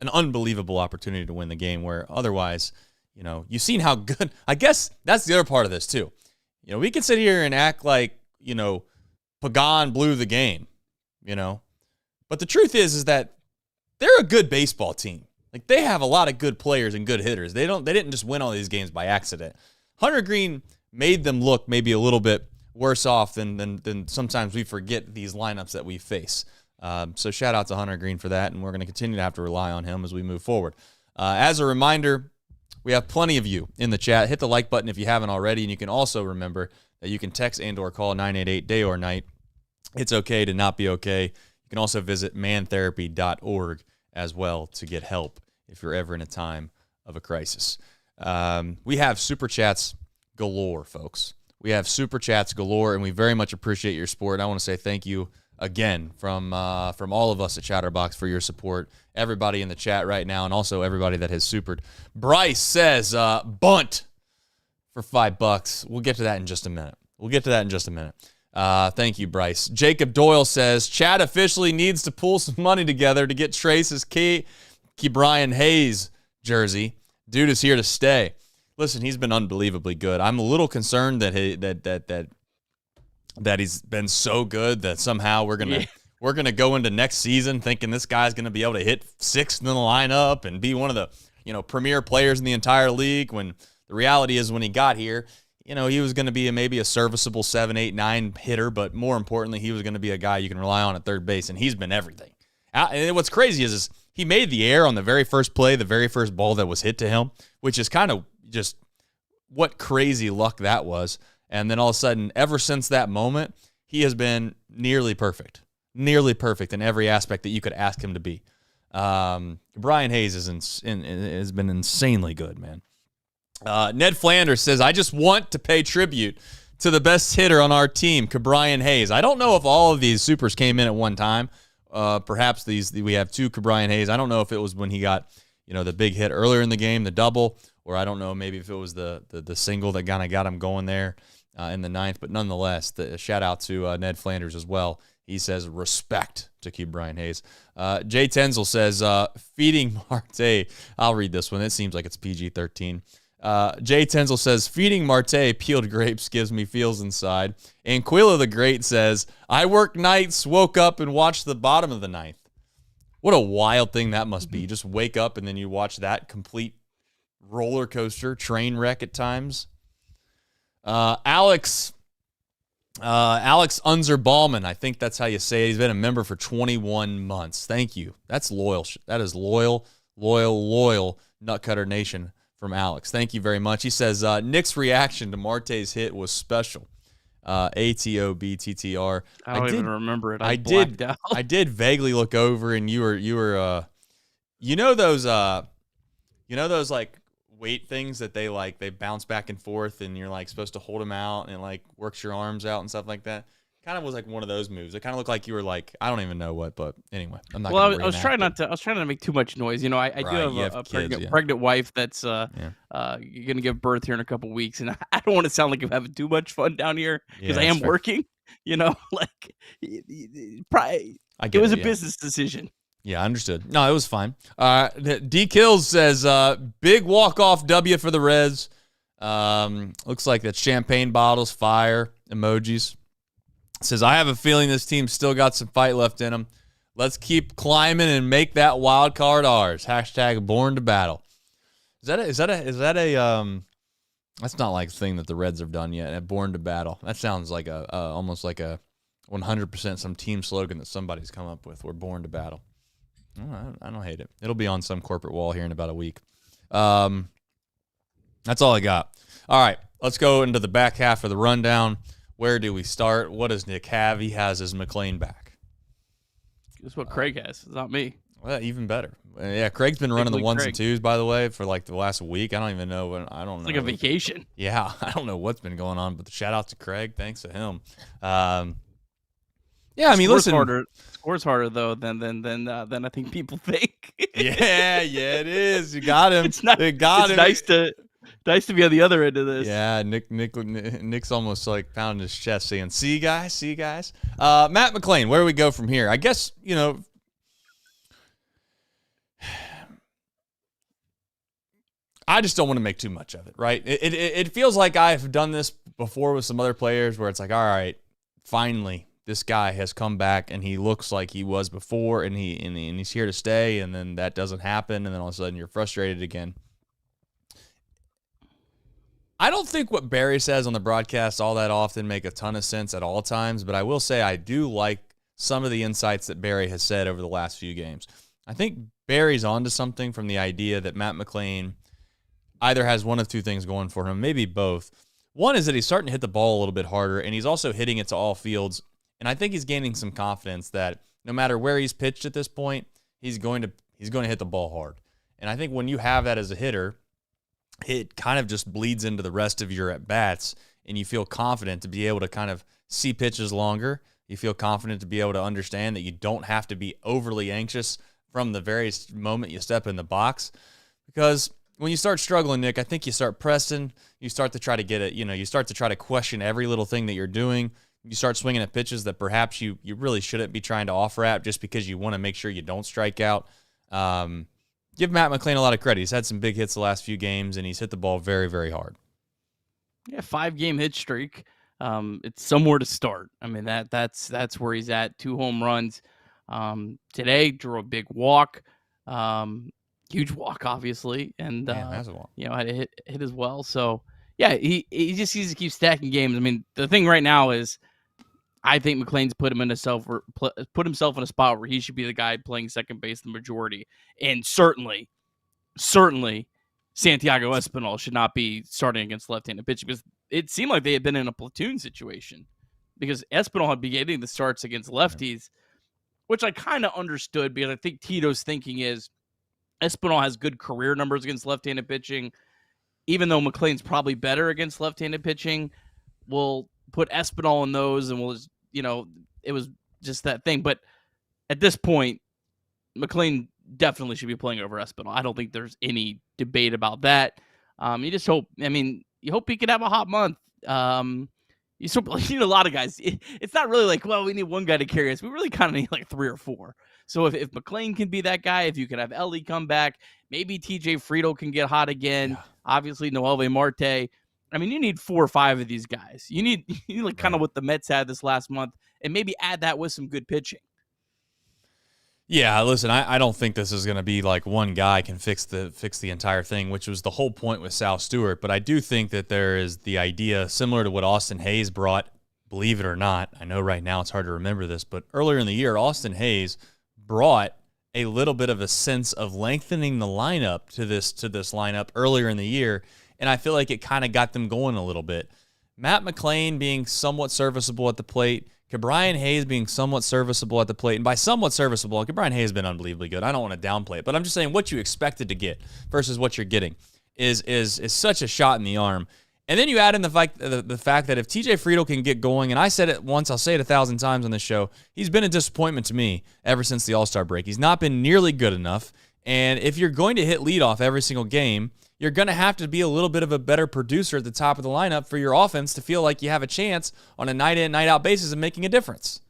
an unbelievable opportunity to win the game, where otherwise, you've seen how good. I guess that's the other part of this too. We can sit here and act like Pagan blew the game, but the truth is that they're a good baseball team. Like, they have a lot of good players and good hitters. They didn't just win all these games by accident. Hunter Greene made them look maybe a little bit worse off than sometimes we forget these lineups that we face. So shout out to Hunter Greene for that, and we're going to continue to have to rely on him as we move forward. As a reminder, we have plenty of you in the chat. Hit the like button if you haven't already, and you can also remember that you can text and or call 988 day or night. It's okay to not be okay. You can also visit mantherapy.org as well to get help if you're ever in a time of a crisis. We have super chats galore, folks. We have super chats galore, and we very much appreciate your support. And I want to say thank you again from all of us at Chatterbox for your support. Everybody in the chat right now, and also everybody that has supered. Bryce says bunt for $5. We'll get to that in just a minute. Thank you, Bryce. Jacob Doyle says Chad officially needs to pull some money together to get Trace's Key Brian Hayes jersey. Dude is here to stay. Listen, he's been unbelievably good. I'm a little concerned that he's been so good that somehow we're gonna go into next season thinking this guy's gonna be able to hit sixth in the lineup and be one of the premier players in the entire league. When the reality is, when he got here, he was going to be maybe a serviceable 7, 8, 9 hitter, but more importantly, he was going to be a guy you can rely on at third base, and he's been everything. And what's crazy is he made the error on the very first play, the very first ball that was hit to him, which is kind of just what crazy luck that was. And then all of a sudden, ever since that moment, he has been nearly perfect in every aspect that you could ask him to be. Brian Hayes has been insanely good, man. Ned Flanders says, I just want to pay tribute to the best hitter on our team, Brian Hayes. I don't know if all of these supers came in at one time. Perhaps we have two Brian Hayes. I don't know if it was when he got, the big hit earlier in the game, the double, or I don't know, maybe if it was the single that kind of got him going there in the ninth. But nonetheless, the shout out to Ned Flanders as well. He says respect to Brian Hayes. Jay Tenzel says feeding Marté. I'll read this one. It seems like it's PG-13. Jay Tenzel says, feeding Marté peeled grapes gives me feels inside. And Quilla the Great says, I work nights, woke up and watched the bottom of the ninth. What a wild thing that must be. You just wake up and then you watch that complete roller coaster, train wreck at times. Alex Unzer Ballman, I think that's how you say it. He's been a member for 21 months. Thank you. That's loyal. That is loyal Nutcutter Nation from Alex. Thank you very much. He says, Nick's reaction to Marte's hit was special. ATOBTTR. I don't even remember it. I did vaguely look over, and you were those like weight things that they bounce back and forth, and you're like supposed to hold them out, and it like works your arms out and stuff like that. Kind of was like one of those moves. It kind of looked like you were like, I don't even know what, but anyway, I'm not. Well, I was trying not to make too much noise. I do have a pregnant wife that's gonna give birth here in a couple weeks, and I don't want to sound like I'm having too much fun down here because I am working. It was a business decision. Yeah, understood. No, it was fine. D Kills says big walk-off W for the Reds. Looks like that champagne bottles, fire emojis. Says, I have a feeling this team's still got some fight left in them. Let's keep climbing and make that wild card ours. # born to battle. Is that a that's not like a thing that the Reds have done yet. Born to battle. That sounds like almost like a 100% some team slogan that somebody's come up with. We're born to battle. I don't hate it. It'll be on some corporate wall here in about a week. That's all I got. All right, let's go into the back half of the rundown. Where do we start? What does Nick have? He has his McLean back. That's what Craig has. It's not me. Well, even better. Yeah, Craig's been running the ones and twos, by the way, for like the last week. I don't even know. It's like a vacation. Yeah, I don't know what's been going on, but shout out to Craig. Thanks to him. Scores harder though than I think people think. yeah, it is. You got him. It's nice to be on the other end of this. Yeah, Nick's almost like pounding his chest saying, see you guys. Matt McLean, where do we go from here? I guess, I just don't want to make too much of it, right? It feels like I've done this before with some other players where it's like, all right, finally, this guy has come back and he looks like he was before and he's here to stay, and then that doesn't happen, and then all of a sudden you're frustrated again. I don't think what Barry says on the broadcast all that often make a ton of sense at all times, but I will say I do like some of the insights that Barry has said over the last few games. I think Barry's onto something from the idea that Matt McLean either has one of two things going for him, maybe both. One is that he's starting to hit the ball a little bit harder, and he's also hitting it to all fields, and I think he's gaining some confidence that no matter where he's pitched at this point, he's going to hit the ball hard. And I think when you have that as a hitter, it kind of just bleeds into the rest of your at-bats, and you feel confident to be able to kind of see pitches longer. You feel confident to be able to understand that you don't have to be overly anxious from the very moment you step in the box. Because when you start struggling, Nick, I think you start pressing. You start to try to get it. You start to try to question every little thing that you're doing. You start swinging at pitches that perhaps you really shouldn't be trying to offer at just because you want to make sure you don't strike out. Give Matt McLean a lot of credit. He's had some big hits the last few games, and he's hit the ball very, very hard. Yeah, 5-game hit streak. It's somewhere to start. I mean, that's where he's at. 2 home runs. Today, drew a big walk. Huge walk, obviously. And, massive walk. Had a hit as well. So, yeah, he just needs to keep stacking games. I mean, the thing right now is I think McLean's put himself in a spot where he should be the guy playing second base the majority. And certainly Santiago Espinal should not be starting against left-handed pitching, because it seemed like they had been in a platoon situation, because Espinal had been getting the starts against lefties which I kind of understood because I think Tito's thinking is Espinal has good career numbers against left-handed pitching. Even though McLean's probably better against left-handed pitching, we'll put Espinal in those and we'll just, it was just that thing. But at this point, McLean definitely should be playing over Espinal. I don't think there's any debate about that. You just hope, you hope he could have a hot month. You need a lot of guys. It's not really like, well, we need one guy to carry us. We really kind of need like 3 or 4. So if McLean can be that guy, if you can have Elly come back, maybe TJ Friedl can get hot again. Yeah. Obviously, Noelvi, Marté. You need 4 or 5 of these guys. You need like kind of what the Mets had this last month, and maybe add that with some good pitching. Yeah, listen, I don't think this is going to be like one guy can fix the entire thing, which was the whole point with Sal Stewart. But I do think that there is the idea similar to what Austin Hayes brought, believe it or not. I know right now it's hard to remember this, but earlier in the year, Austin Hayes brought a little bit of a sense of lengthening the lineup to this lineup earlier in the year, and I feel like it kind of got them going a little bit. Matt McLain being somewhat serviceable at the plate, Ke'Bryan Hayes being somewhat serviceable at the plate, and by somewhat serviceable, Ke'Bryan Hayes has been unbelievably good. I don't want to downplay it, but I'm just saying what you expected to get versus what you're getting is such a shot in the arm. And then you add in the fact that if TJ Friedl can get going, and I said it once, I'll say it 1,000 times on this show, he's been a disappointment to me ever since the All-Star break. He's not been nearly good enough, and if you're going to hit leadoff every single game, you're going to have to be a little bit of a better producer at the top of the lineup for your offense to feel like you have a chance on a night-in, night-out basis of making a difference.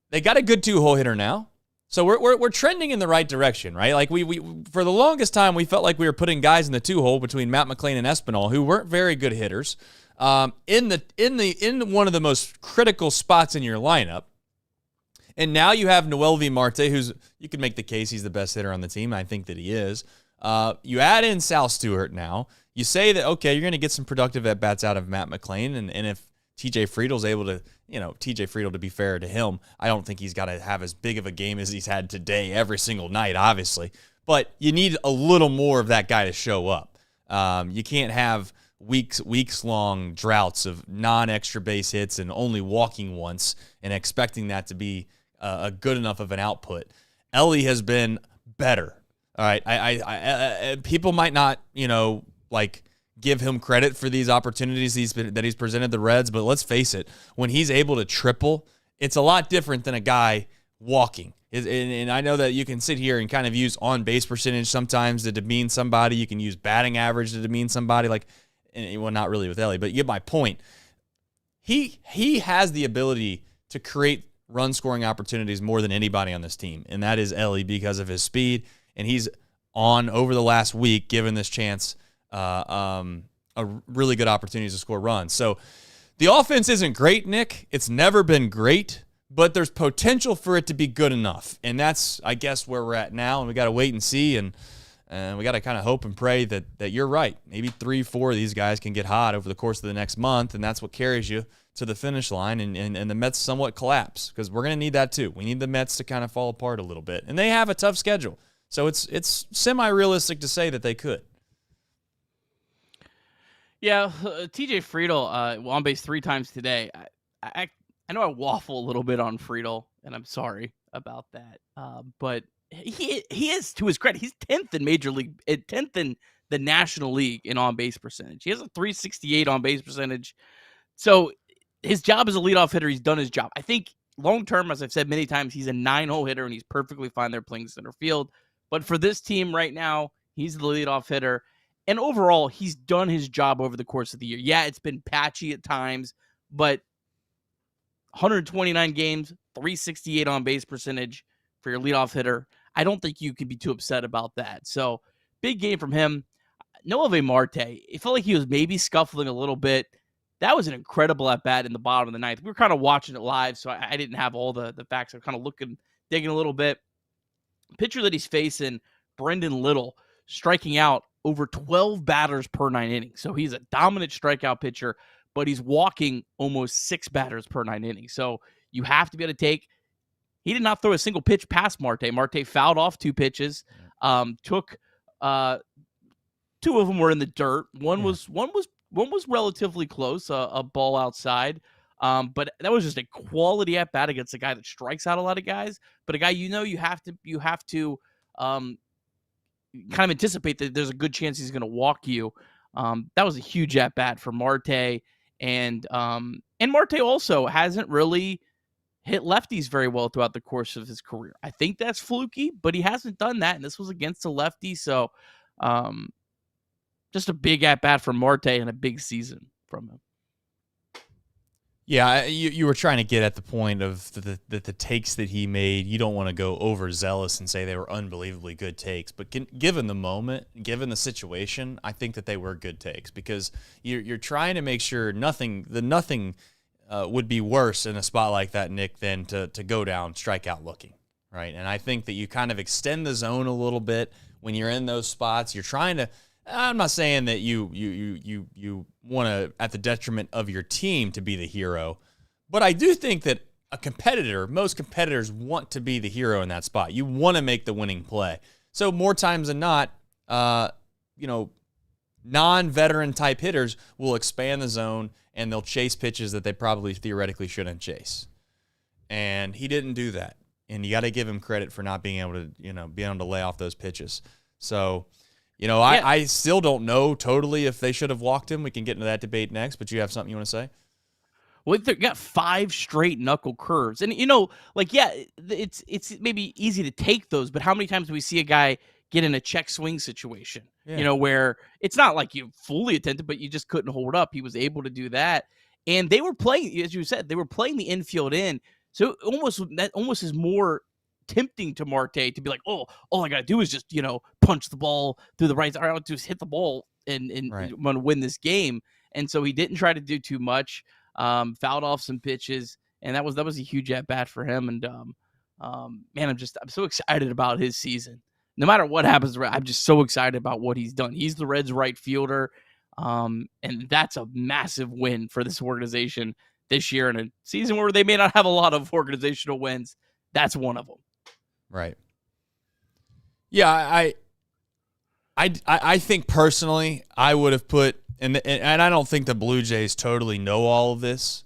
They got a good 2-hole hitter now, so we're trending in the right direction, right? Like we for the longest time, we felt like we were putting guys in the 2-hole between Matt McLain and Espinal who weren't very good hitters in one of the most critical spots in your lineup. And now you have Noelvi Marté, who's, you can make the case he's the best hitter on the team. I think that he is. You add in Sal Stewart now. You say that, okay, you're going to get some productive at-bats out of Matt McLain, and if TJ Friedl's able to, TJ Friedl, to be fair to him, I don't think he's got to have as big of a game as he's had today every single night, obviously. But you need a little more of that guy to show up. You can't have weeks-long droughts of non-extra base hits and only walking once and expecting that to be a good enough of an output. Elly has been better. All right, I people might not, give him credit for these opportunities that he's presented the Reds, but let's face it, when he's able to triple, it's a lot different than a guy walking. And I know that you can sit here and kind of use on-base percentage sometimes to demean somebody. You can use batting average to demean somebody. Well, not really with Elly, but you get my point. He has the ability to create run-scoring opportunities more than anybody on this team, and that is Elly because of his speed. And he's over the last week, given this chance, a really good opportunity to score runs. So the offense isn't great, Nick. It's never been great, but there's potential for it to be good enough. And that's, I guess, where we're at now. And we got to wait and see. And we got to kind of hope and pray that you're right. Maybe 3-4 of these guys can get hot over the course of the next month, and that's what carries you to the finish line, and the Mets somewhat collapse, because we're going to need that too. We need the Mets to kind of fall apart a little bit. And they have a tough schedule. So it's semi-realistic to say that they could. Yeah, TJ Friedl on base 3 times today. I know I waffle a little bit on Friedl, and I'm sorry about that. But he is, to his credit, he's 10th in Major League, 10th in the National League in on-base percentage. He has a .368 on-base percentage. So his job as a leadoff hitter, he's done his job. I think long-term, as I've said many times, he's a 9-hole hitter, and he's perfectly fine there playing center field. But for this team right now, he's the leadoff hitter. And overall, he's done his job over the course of the year. Yeah, it's been patchy at times, but 129 games, .368 on-base percentage for your leadoff hitter. I don't think you could be too upset about that. So, big game from him. Noelvi Marté, it felt like he was maybe scuffling a little bit. That was an incredible at-bat in the bottom of the ninth. We were kind of watching it live, so I didn't have all the facts. I'm kind of digging a little bit. Pitcher that he's facing, Brendan Little, striking out over 12 batters per 9 innings. So he's a dominant strikeout pitcher, but he's walking almost 6 batters per 9 innings. So you have to be able to take. He did not throw a single pitch past Marté. Marté fouled off 2 pitches. Took 2 of them were in the dirt. One was relatively close, a ball outside. But that was just a quality at bat against a guy that strikes out a lot of guys, but a guy you have to kind of anticipate that there's a good chance he's going to walk you. That was a huge at bat for Marté, and Marté also hasn't really hit lefties very well throughout the course of his career. I think that's fluky, but he hasn't done that, and this was against a lefty, so just a big at bat for Marté and a big season from him. Yeah, you were trying to get at the point of the takes that he made. You don't want to go overzealous and say they were unbelievably good takes, but given the moment, given the situation, I think that they were good takes because you're trying to make sure nothing would be worse in a spot like that, Nick, than to go down strikeout looking, right? And I think that you kind of extend the zone a little bit when you're in those spots. You're trying to. I'm not saying that you want to, at the detriment of your team, to be the hero, but I do think that most competitors want to be the hero in that spot. You want to make the winning play. So more times than not, non-veteran type hitters will expand the zone and they'll chase pitches that they probably theoretically shouldn't chase. And he didn't do that. And you got to give him credit for not being able to, lay off those pitches. So, I still don't know totally if they should have walked him. We can get into that debate next, but you have something you want to say? Well, they got 5 straight knuckle curves. And, it's maybe easy to take those, but how many times do we see a guy get in a check swing situation, where it's not like you fully attempted, but you just couldn't hold up. He was able to do that. And they were playing, as you said, the infield in. So that almost is more tempting to Marté to be like, oh, all I got to do is just, punch the ball through the right side. I'll just hit the ball and right. I'm going to win this game. And so he didn't try to do too much, fouled off some pitches. And that was a huge at bat for him. And, man, I'm so excited about his season. No matter what happens, I'm just so excited about what he's done. He's the Reds' right fielder. And that's a massive win for this organization this year in a season where they may not have a lot of organizational wins. That's one of them. Right. Yeah, I think personally I would have put, and I don't think the Blue Jays totally know all of this,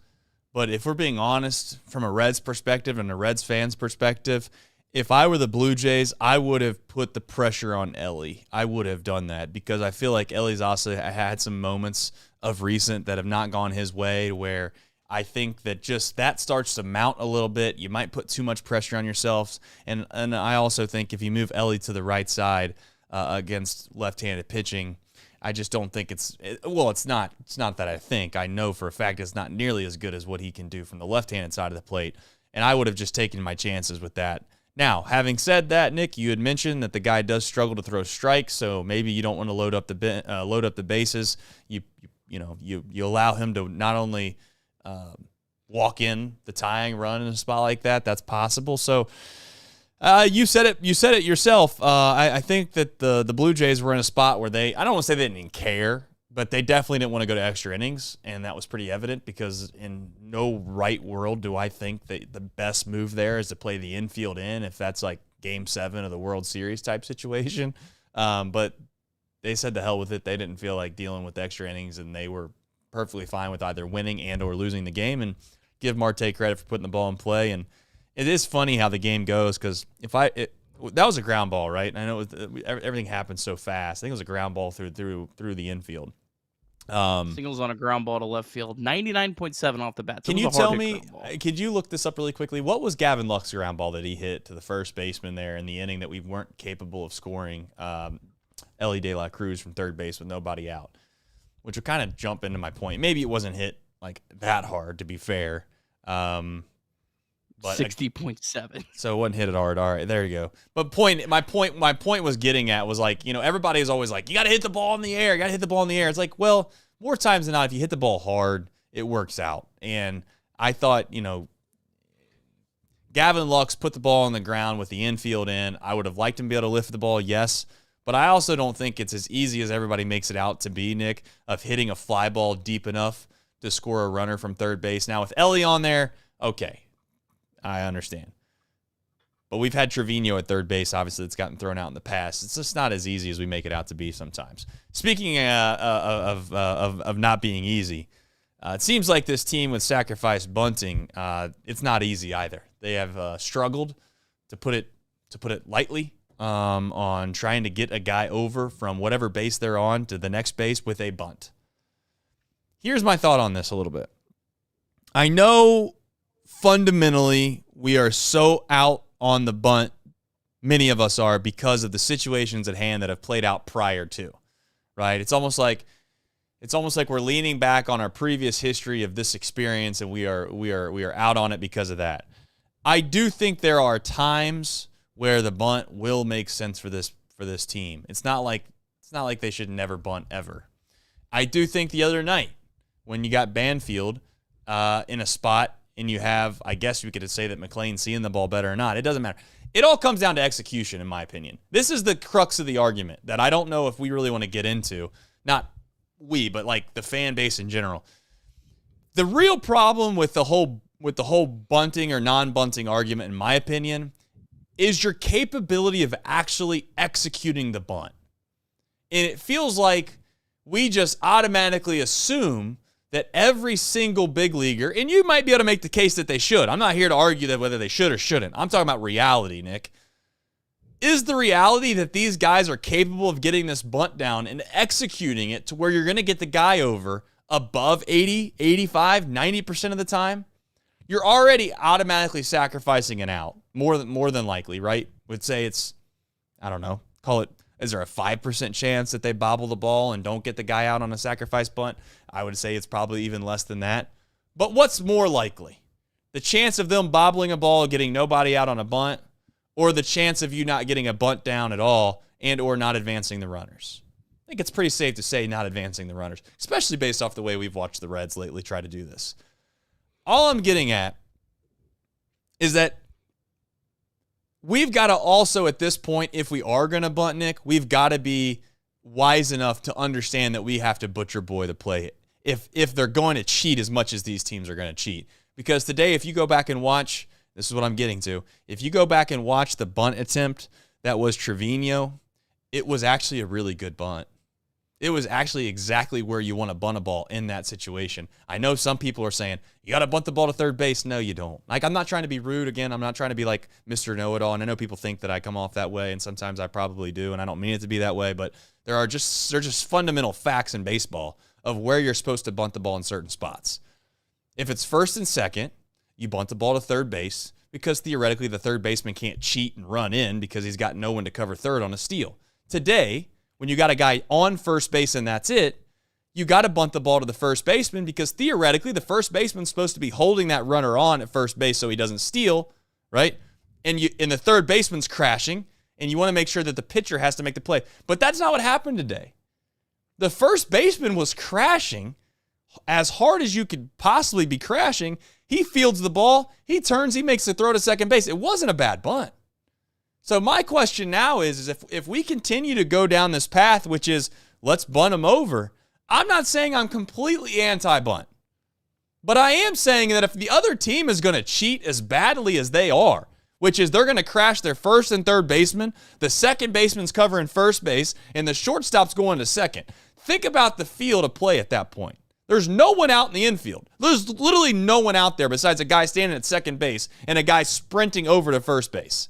but if we're being honest from a Reds perspective and a Reds fans perspective, if I were the Blue Jays, I would have put the pressure on Elly. I would have done that because I feel like Elly's also had some moments of recent that have not gone his way where I think that just that starts to mount a little bit. You might put too much pressure on yourselves. And I also think if you move Elly to the right side against left-handed pitching, I just don't think it's not that I think. I know for a fact it's not nearly as good as what he can do from the left-handed side of the plate. And I would have just taken my chances with that. Now, having said that, Nick, you had mentioned that the guy does struggle to throw strikes, so maybe you don't want to load up the bases. You allow him to not only walk in the tying run in a spot like that. That's possible. So you said it yourself. I think that the Blue Jays were in a spot where I don't want to say they didn't even care, but they definitely didn't want to go to extra innings, and that was pretty evident because in no right world do I think that the best move there is to play the infield in if that's like Game 7 of the World Series type situation. But they said to hell with it. They didn't feel like dealing with extra innings, and they were perfectly fine with either winning and or losing the game, and give Marté credit for putting the ball in play. And it is funny how the game goes because that was a ground ball, right? And I know everything happened so fast. I think it was a ground ball through the infield. Singles on a ground ball to left field, 99.7 off the bat. So can you tell me, could you look this up really quickly? What was Gavin Lux's ground ball that he hit to the first baseman there in the inning that we weren't capable of scoring? Elly De La Cruz from third base with nobody out, which would kind of jump into my point. Maybe it wasn't hit like that hard, to be fair. But 60.7. So it wasn't hit it hard. All right, there you go. But my point was getting at was like, everybody is always like, you got to hit the ball in the air. You got to hit the ball in the air. It's like, well, more times than not, if you hit the ball hard, it works out. And I thought, Gavin Lux put the ball on the ground with the infield in. I would have liked him to be able to lift the ball, yes. But I also don't think it's as easy as everybody makes it out to be, Nick, of hitting a fly ball deep enough to score a runner from third base. Now, with Elly on there, okay, I understand. But we've had Trevino at third base, obviously, that's gotten thrown out in the past. It's just not as easy as we make it out to be sometimes. Speaking of not being easy, It seems like this team with sacrifice bunting, it's not easy either. They have struggled, to put it lightly, on trying to get a guy over from whatever base they're on to the next base with a bunt. Here's my thought on this a little bit. I know fundamentally we are so out on the bunt, many of us are, because of the situations at hand that have played out prior to, right? It's almost like we're leaning back on our previous history of this experience, and we are out on it because of that. I do think there are times where the bunt will make sense for this team. It's not like they should never bunt ever. I do think the other night when you got Banfield in a spot and you have, I guess we could say that McLean's seeing the ball better or not. It doesn't matter. It all comes down to execution, in my opinion. This is the crux of the argument that I don't know if we really want to get into. Not we, but like the fan base in general. The real problem with the whole bunting or non-bunting argument, in my opinion, is your capability of actually executing the bunt. And it feels like we just automatically assume that every single big leaguer, and you might be able to make the case that they should. I'm not here to argue that whether they should or shouldn't. I'm talking about reality, Nick. Is the reality that these guys are capable of getting this bunt down and executing it to where you're going to get the guy over above 80, 85, 90% of the time? You're already automatically sacrificing an out, more than likely, right? Would say it's, I don't know, call it, is there a 5% chance that they bobble the ball and don't get the guy out on a sacrifice bunt? I would say it's probably even less than that. But what's more likely? The chance of them bobbling a ball, getting nobody out on a bunt, or the chance of you not getting a bunt down at all and or not advancing the runners? I think it's pretty safe to say not advancing the runners, especially based off the way we've watched the Reds lately try to do this. All I'm getting at is that we've got to also, at this point, if we are going to bunt, Nick, we've got to be wise enough to understand that we have to butcher boy the play if they're going to cheat as much as these teams are going to cheat. Because today, if you go back and watch, this is what I'm getting to, if you go back and watch the bunt attempt that was Trevino, it was actually a really good bunt. It was actually exactly where you want to bunt a ball in that situation. I know some people are saying, you got to bunt the ball to third base. No, you don't. Like, I'm not trying to be rude again. I'm not trying to be like Mr. Know-It-All. And I know people think that I come off that way, and sometimes I probably do, and I don't mean it to be that way. But they're just fundamental facts in baseball of where you're supposed to bunt the ball in certain spots. If it's first and second, you bunt the ball to third base because theoretically the third baseman can't cheat and run in because he's got no one to cover third on a steal. Today, when you got a guy on first base and that's it, you got to bunt the ball to the first baseman because theoretically the first baseman's supposed to be holding that runner on at first base so he doesn't steal, right? And the third baseman's crashing, and you want to make sure that the pitcher has to make the play. But that's not what happened today. The first baseman was crashing as hard as you could possibly be crashing. He fields the ball, he turns, he makes the throw to second base. It wasn't a bad bunt. So my question now is if we continue to go down this path, which is let's bunt them over, I'm not saying I'm completely anti-bunt. But I am saying that if the other team is going to cheat as badly as they are, which is they're going to crash their first and third baseman, the second baseman's covering first base, and the shortstop's going to second, think about the field of play at that point. There's no one out in the infield. There's literally no one out there besides a guy standing at second base and a guy sprinting over to first base.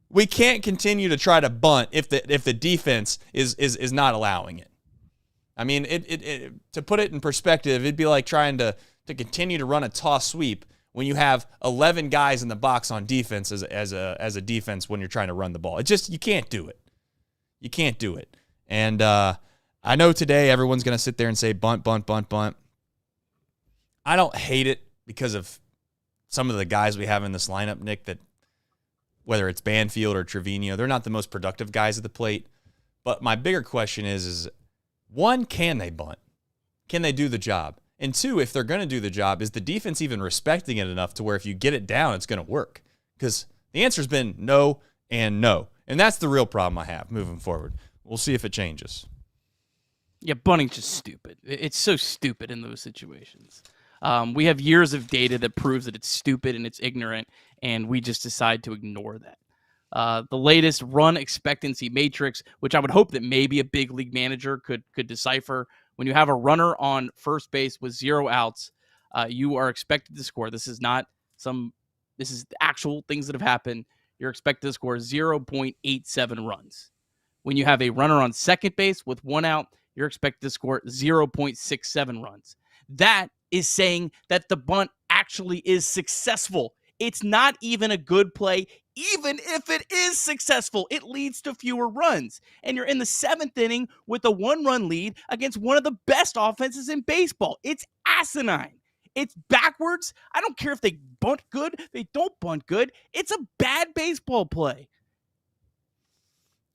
We can't continue to try to bunt if the defense is not allowing it. I mean, to put it in perspective, it'd be like trying to continue to run a toss sweep when you have 11 guys in the box on defense as a defense when you're trying to run the ball. It just, you can't do it. You can't do it. And I know today everyone's going to sit there and say bunt, bunt, bunt, bunt. I don't hate it because of some of the guys we have in this lineup, Nick, that whether it's Banfield or Trevino, they're not the most productive guys at the plate. But my bigger question is one, can they bunt? Can they do the job? And two, if they're going to do the job, is the defense even respecting it enough to where if you get it down, it's going to work? Because the answer's been no and no. And that's the real problem I have moving forward. We'll see if it changes. Yeah, bunting's just stupid. It's so stupid in those situations. We have years of data that proves that it's stupid and it's ignorant, and we just decide to ignore that. The latest run expectancy matrix, which I would hope that maybe a big league manager could decipher, When you have a runner on first base with 0 outs, you are expected to score. This is actual things that have happened. You're expected to score 0.87 runs. When you have a runner on second base with 1 out, you're expected to score 0.67 runs. That is saying that the bunt actually is successful. It's not even a good play. Even if it is successful, it leads to fewer runs. And you're in the 7th inning with a 1-run lead against one of the best offenses in baseball. It's asinine. It's backwards. I don't care if they bunt good. They don't bunt good. It's a bad baseball play.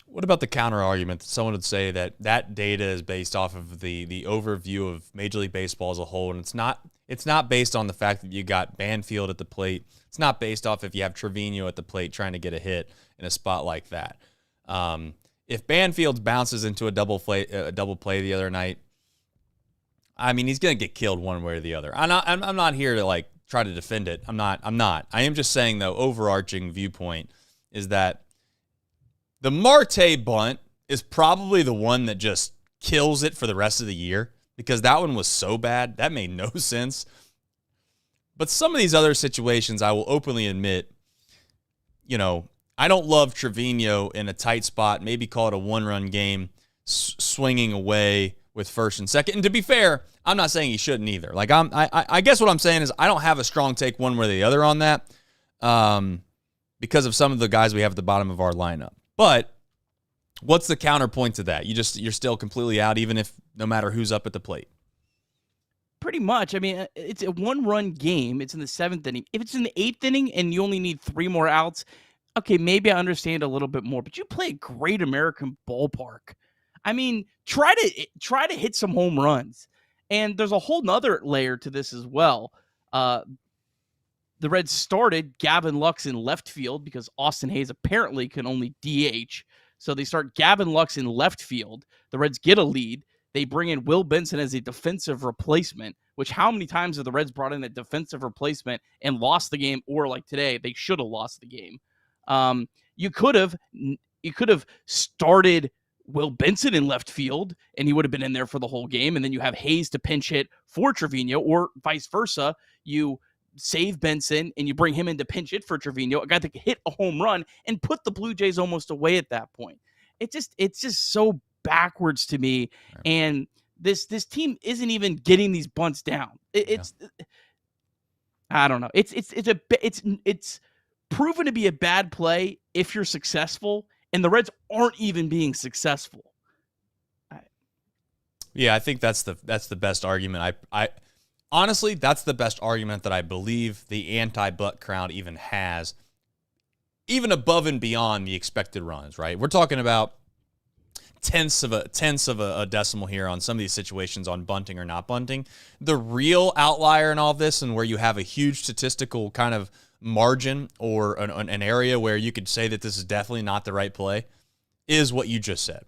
What about the counter argument? Someone would say that data is based off of the overview of Major League Baseball as a whole, and it's not based on the fact that you got Banfield at the plate. It's not based off if you have Trevino at the plate trying to get a hit in a spot like that. If Banfield bounces into a double play the other night, I mean, he's going to get killed one way or the other. I'm not here to try to defend it. I'm not. I am just saying, though, overarching viewpoint is that the Marté bunt is probably the one that just kills it for the rest of the year, because that one was so bad. That made no sense. But some of these other situations, I will openly admit, I don't love Trevino in a tight spot, maybe call it a 1-run game, swinging away with first and second. And to be fair, I'm not saying he shouldn't either. I guess what I'm saying is I don't have a strong take one way or the other on that because of some of the guys we have at the bottom of our lineup. But what's the counterpoint to that? You're still completely out, even if no matter who's up at the plate. Pretty much. I mean, it's a 1-run game. It's in the 7th inning. If it's in the 8th inning and you only need 3 more outs, okay, maybe I understand a little bit more. But you play a great American ballpark. I mean, try to hit some home runs. And there's a whole nother layer to this as well. The Reds started Gavin Lux in left field because Austin Hayes apparently can only DH. So they start Gavin Lux in left field. The Reds get a lead. They bring in Will Benson as a defensive replacement, which how many times have the Reds brought in a defensive replacement and lost the game, or like today, they should have lost the game. You could have started Will Benson in left field, and he would have been in there for the whole game, and then you have Hayes to pinch hit for Trevino, or vice versa. You save Benson and you bring him in to pinch hit for Trevino, a guy that could hit a home run and put the Blue Jays almost away at that point. It's just so backwards to me. Right. And this team isn't even getting these bunts down. I don't know. It's proven to be a bad play if you're successful, and the Reds aren't even being successful. Yeah, I think that's the best argument. Honestly, that's the best argument that I believe the anti-butt crowd even has, even above and beyond the expected runs, right? We're talking about tenths of a decimal here on some of these situations on bunting or not bunting. The real outlier in all this, and where you have a huge statistical kind of margin or an area where you could say that this is definitely not the right play, is what you just said.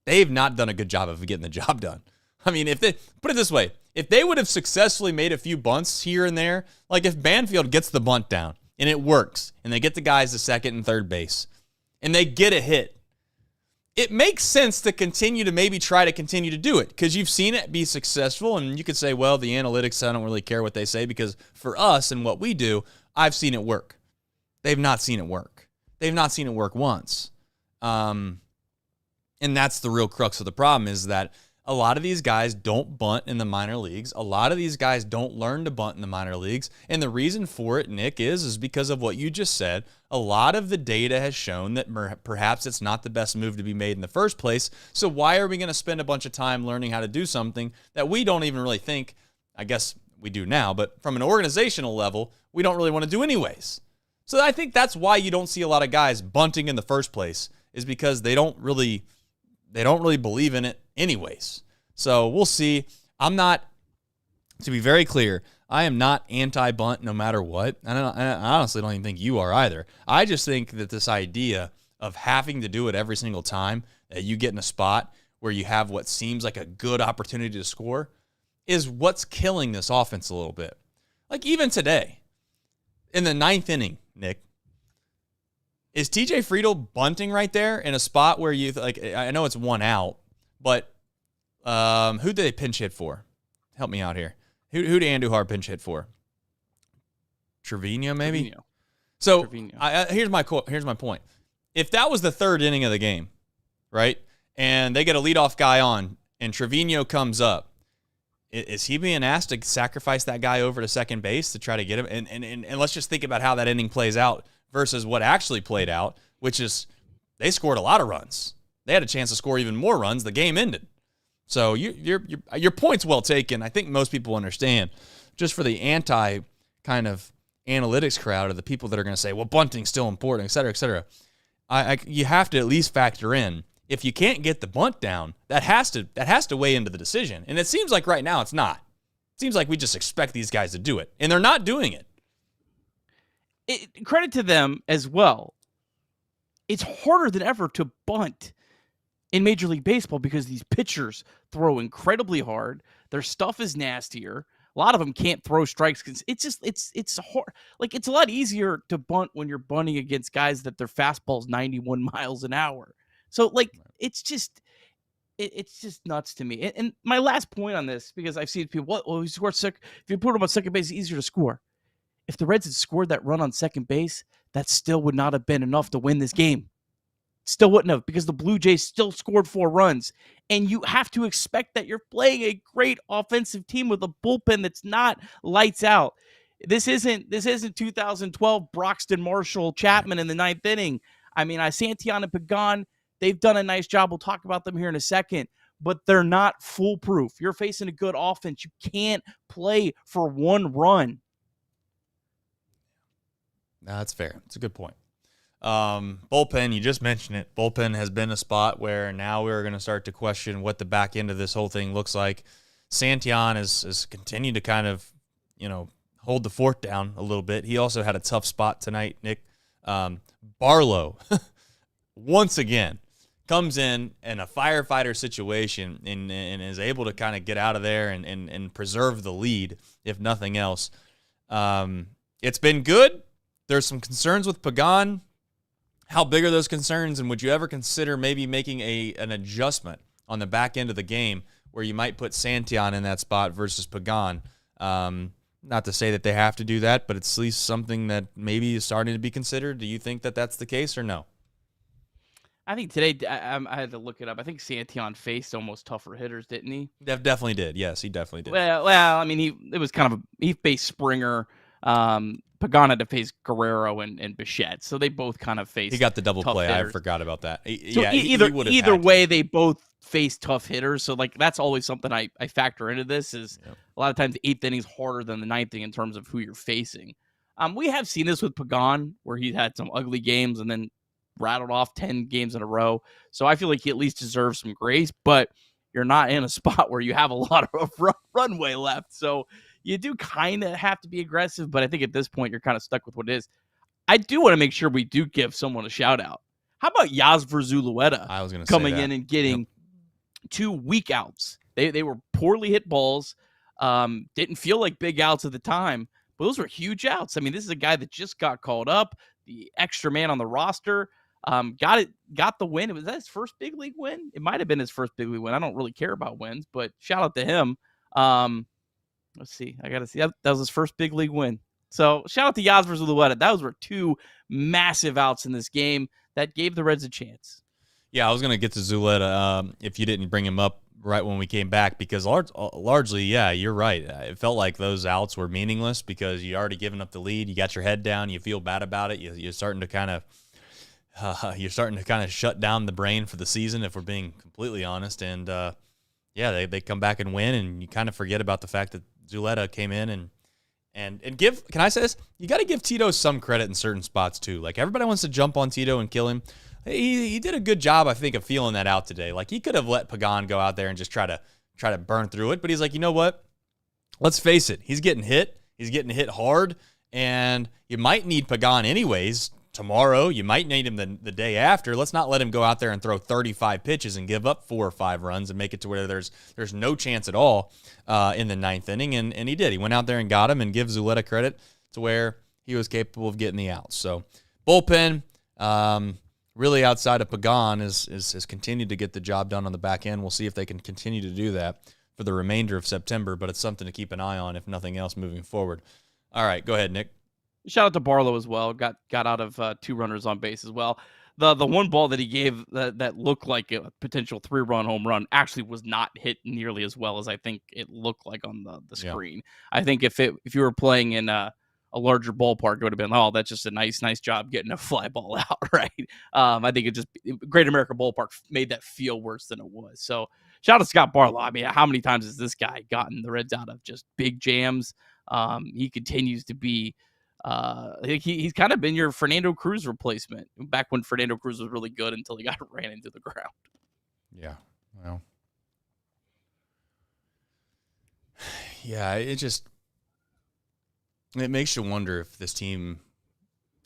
They've not done a good job of getting the job done. I mean, if they put it this way, if they would have successfully made a few bunts here and there, like if Banfield gets the bunt down and it works and they get the guys to second and third base and they get a hit, it makes sense to continue to do it because you've seen it be successful. And you could say, well, the analytics, I don't really care what they say, because for us and what we do, I've seen it work. They've not seen it work. They've not seen it work once. And that's the real crux of the problem, is that a lot of these guys don't bunt in the minor leagues. A lot of these guys don't learn to bunt in the minor leagues. And the reason for it, Nick, is because of what you just said. A lot of the data has shown that perhaps it's not the best move to be made in the first place. So why are we going to spend a bunch of time learning how to do something that we don't even really think, I guess we do now, but from an organizational level, we don't really want to do anyways. So I think that's why you don't see a lot of guys bunting in the first place, is because they don't really believe in it anyways. So we'll see. I'm not, to be very clear, I am not anti-bunt no matter what. I honestly don't even think you are either. I just think that this idea of having to do it every single time that you get in a spot where you have what seems like a good opportunity to score is what's killing this offense a little bit. Like even today, in the 9th inning, Nick, is TJ Friedl bunting right there in a spot where you, like, I know it's 1 out, but Who did they pinch hit for? Help me out here. Who did Andujar pinch hit for? Trevino, maybe? Trevino. So Trevino. Here's my point. If that was the third inning of the game, right, and they get a leadoff guy on, and Trevino comes up, is he being asked to sacrifice that guy over to second base to try to get him? And let's just think about how that inning plays out versus what actually played out, which is they scored a lot of runs. They had a chance to score even more runs. The game ended. So your point's well taken. I think most people understand. Just for the anti kind of analytics crowd, or the people that are going to say, well, bunting's still important, et cetera, et cetera. You have to at least factor in, if you can't get the bunt down, that has to weigh into the decision. And it seems like right now it's not. It seems like we just expect these guys to do it, and they're not doing it. Credit to them as well. It's harder than ever to bunt in Major League Baseball because these pitchers throw incredibly hard. Their stuff is nastier. A lot of them can't throw strikes. It's hard. Like, it's a lot easier to bunt when you're bunting against guys that their fastball's 91 miles an hour. So, like, it's just nuts to me. And my last point on this, because I've seen people, well, he scored second. If you put him on second base, it's easier to score. If the Reds had scored that run on second base, that still would not have been enough to win this game. Still wouldn't have, because the Blue Jays still scored 4 runs. And you have to expect that you're playing a great offensive team with a bullpen that's not lights out. This isn't 2012 Broxton, Marshall, Chapman in the 9th inning. I mean, Santillan and Pagan, they've done a nice job. We'll talk about them here in a second. But they're not foolproof. You're facing a good offense. You can't play for 1 run. No, that's fair. It's a good point. Bullpen, you just mentioned it. Bullpen has been a spot where now we're going to start to question what the back end of this whole thing looks like. Santillan has continued to kind of, hold the fort down a little bit. He also had a tough spot tonight, Nick. Barlow, once again, comes in a firefighter situation and is able to kind of get out of there and preserve the lead, if nothing else. It's been good. There's some concerns with Pagan. How big are those concerns, and would you ever consider maybe making an adjustment on the back end of the game where you might put Santillan in that spot versus Pagan? Not to say that they have to do that, but it's at least something that maybe is starting to be considered. Do you think that that's the case or no? I think today, I had to look it up. I think Santillan faced almost tougher hitters, didn't he? Definitely did. Yes, he definitely did. Well, I mean, it was kind of he faced Springer. Pagan had to face Guerrero and Bichette, so they both kind of faced. He got the double play. Hitters. I forgot about that. So either way, they both face tough hitters. So like that's always something I factor into this. Is a lot of times the 8th inning is harder than the 9th inning in terms of who you're facing. We have seen this with Pagan, where he had some ugly games and then rattled off 10 games in a row. So I feel like he at least deserves some grace, but you're not in a spot where you have a lot of runway left. So you do kind of have to be aggressive, but I think at this point you're kind of stuck with what it is. I do want to make sure we do give someone a shout out. How about Yasver Zulueta? I was going to coming in and getting 2 weak outs. They were poorly hit balls. Didn't feel like big outs at the time, but those were huge outs. I mean, this is a guy that just got called up, the extra man on the roster. Got the win. Was that his first big league win? It might have been his first big league win. I don't really care about wins, but shout out to him. Let's see. I got to see. That was his first big league win. So shout out to Yasver Zulueta. Those were 2 massive outs in this game that gave the Reds a chance. Yeah, I was going to get to Zulueta if you didn't bring him up right when we came back, because largely, yeah, you're right. It felt like those outs were meaningless because you already given up the lead. You got your head down. You feel bad about it. You're starting to kind of shut down the brain for the season, if we're being completely honest. And they come back and win, and you kind of forget about the fact that Zulueta came in and give. Can I say this? You got to give Tito some credit in certain spots too. Like, everybody wants to jump on Tito and kill him. He did a good job, I think, of feeling that out today. Like, he could have let Pagan go out there and just try to burn through it, but he's like, you know what? Let's face it. He's getting hit. He's getting hit hard, and you might need Pagan anyways tomorrow. You might need him the day after. Let's not let him go out there and throw 35 pitches and give up 4 or 5 runs and make it to where there's no chance at all in the 9th inning. And he did. He went out there and got him, and give Zulueta credit to where he was capable of getting the outs. So bullpen, really outside of Pagan has continued to get the job done on the back end. We'll see if they can continue to do that for the remainder of September, but it's something to keep an eye on, if nothing else, moving forward. All right, go ahead, Nick. Shout out to Barlow as well. Got out of 2 runners on base as well. The one ball that he gave that looked like a potential 3-run home run actually was not hit nearly as well as I think it looked like on the screen. Yeah. I think if you were playing in a larger ballpark, it would have been, oh, that's just a nice job getting a fly ball out, right? I think Great America Ballpark made that feel worse than it was. So shout out to Scott Barlow. I mean, how many times has this guy gotten the Reds out of just big jams? He continues to be. I think he's kind of been your Fernando Cruz replacement back when Fernando Cruz was really good until he got ran into the ground. Yeah, well, yeah, it makes you wonder if this team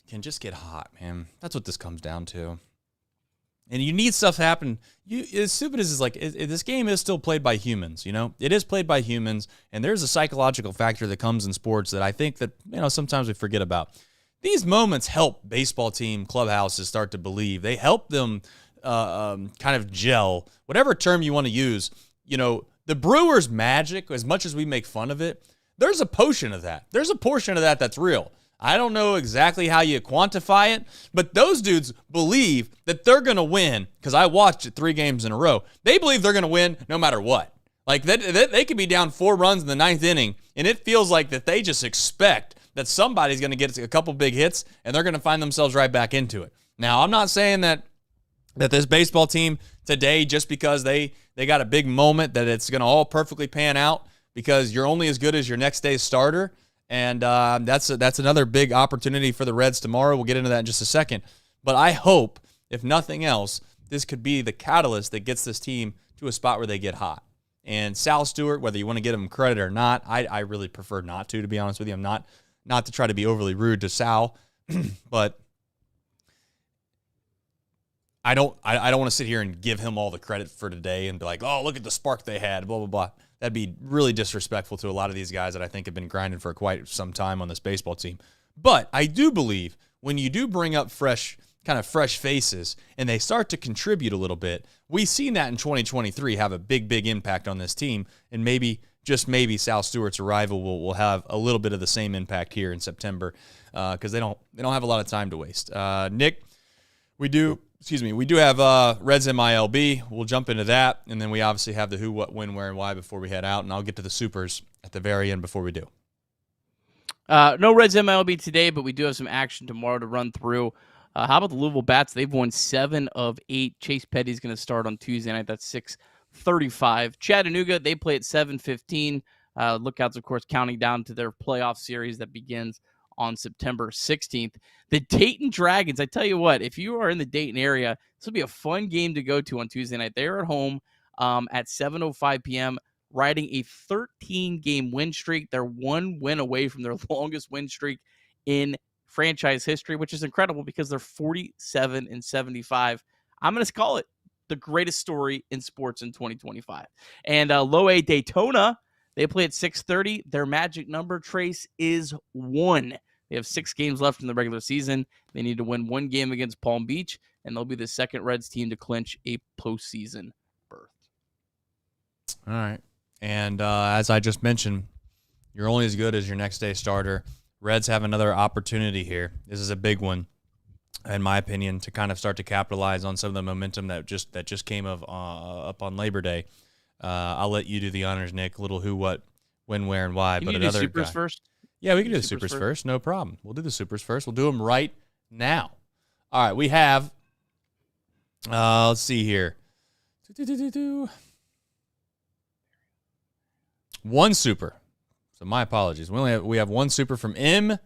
can just get hot, man. That's what this comes down to. And you need stuff to happen. As stupid as it's like, this game is still played by humans, you know? It is played by humans, and there's a psychological factor that comes in sports that I think that, sometimes we forget about. These moments help baseball team clubhouses start to believe. They help them kind of gel, whatever term you want to use. The Brewers' magic, as much as we make fun of it, there's a portion of that. There's a portion of that that's real. I don't know exactly how you quantify it, but those dudes believe that they're going to win, because I watched it 3 games in a row. They believe they're going to win no matter what. Like, they could be down 4 runs in the 9th inning, and it feels like that they just expect that somebody's going to get a couple big hits, and they're going to find themselves right back into it. Now, I'm not saying that this baseball team today, just because they got a big moment, that it's going to all perfectly pan out, because you're only as good as your next day's starter. And that's another big opportunity for the Reds tomorrow. We'll get into that in just a second. But I hope, if nothing else, this could be the catalyst that gets this team to a spot where they get hot. And Sal Stewart, whether you want to give him credit or not, I really prefer not to be honest with you. I'm not to try to be overly rude to Sal, but I don't want to sit here and give him all the credit for today and be like, oh, look at the spark they had, blah, blah, blah. That'd be really disrespectful to a lot of these guys that I think have been grinding for quite some time on this baseball team. But I do believe when you do bring up fresh faces and they start to contribute a little bit, we've seen that in 2023 have a big impact on this team. And just maybe Sal Stewart's arrival will have a little bit of the same impact here in September, because they don't have a lot of time to waste. Nick, we do have Reds MiLB. We'll jump into that, and then we obviously have the who, what, when, where, and why before we head out, and I'll get to the supers at the very end before we do. No Reds MiLB today, but we do have some action tomorrow to run through. How about the Louisville Bats? They've won 7 of 8. Chase Petty's going to start on Tuesday night. That's 6:35. Chattanooga, they play at 7:15. Lookouts, of course, counting down to their playoff series that begins on September 16th. The Dayton Dragons, I tell you what, if you are in the Dayton area, this will be a fun game to go to on Tuesday night. They're at home at 7:05 p.m., riding a 13-game win streak. They're 1 win away from their longest win streak in franchise history, which is incredible because they're 47-75. I'm going to call it the greatest story in sports in 2025. And Low A Daytona, they play at 6:30. Their magic number, Trace, is 1. They have 6 games left in the regular season. They need to win 1 game against Palm Beach, and they'll be the second Reds team to clinch a postseason berth. All right. And as I just mentioned, you're only as good as your next day starter. Reds have another opportunity here. This is a big one, in my opinion, to kind of start to capitalize on some of the momentum that just came up on Labor Day. I'll let you do the honors, Nick. A little who, what, when, where, and why. Can but you another do supers guy. first? Yeah, we can do the supers first. No problem. We'll do the supers first. We'll do them right now. All right, we have. Let's see here. One super. So my apologies. We have one super from M.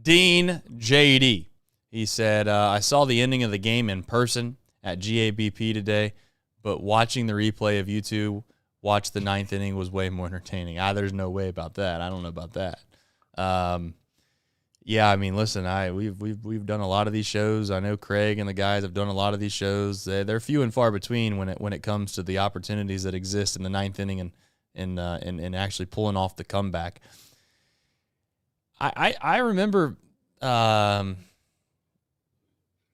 Dean JD. He said, I saw the ending of the game in person at GABP today, but watching the replay of you two watch the 9th inning was way more entertaining. There's no way about that. I don't know about that. Yeah, I mean, listen, we've done a lot of these shows. I know Craig and the guys have done a lot of these shows. They're few and far between when it comes to the opportunities that exist in the 9th inning and actually pulling off the comeback. I remember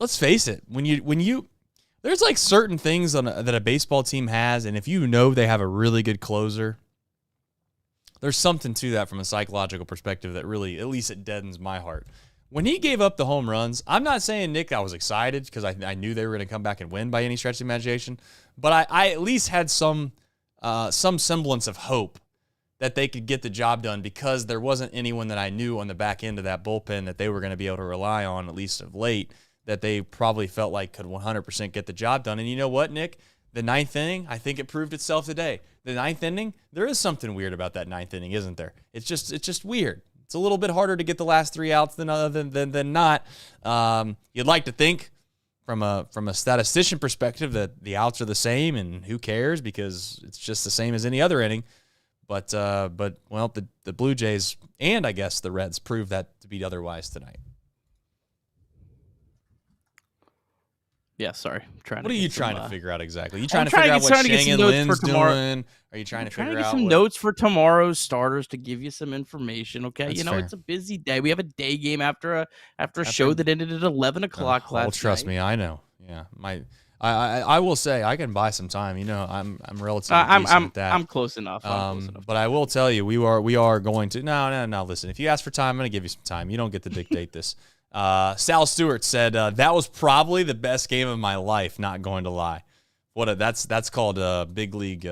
let's face it, when you there's like certain things that a baseball team has, and if you know they have a really good closer, there's something to that from a psychological perspective that really, at least it deadens my heart. When he gave up the home runs, I'm not saying, Nick, I was excited because I knew they were going to come back and win by any stretch of the imagination, but I at least had some semblance of hope that they could get the job done because there wasn't anyone that I knew on the back end of that bullpen that they were going to be able to rely on, at least of late, that they probably felt like could 100% get the job done. And you know what, Nick? The ninth inning, I think it proved itself today. The ninth inning, there is something weird about that ninth inning, isn't there? It's just weird. It's a little bit harder to get the last 3 outs than not. You'd like to think from a statistician perspective that the outs are the same and who cares because it's just the same as any other inning. But well, the Blue Jays and I guess the Reds proved that to be otherwise tonight. Yeah, sorry. What are you trying to figure out exactly? Are you trying to figure out what Shang and Lynn's doing? Are you trying to figure out some notes for tomorrow's starters to give you some information? Okay, That's you know fair. it's a busy day. We have a day game after a show that ended at 11 o'clock last night. Trust me, I know. Yeah, I will say I can buy some time. You know, I'm relatively decent at that. I'm close enough. But I will tell you, we are going to. No. Listen, if you ask for time, I'm going to give you some time. You don't get to dictate this. Sal Stewart said that was probably the best game of my life. Not going to lie. That's called big league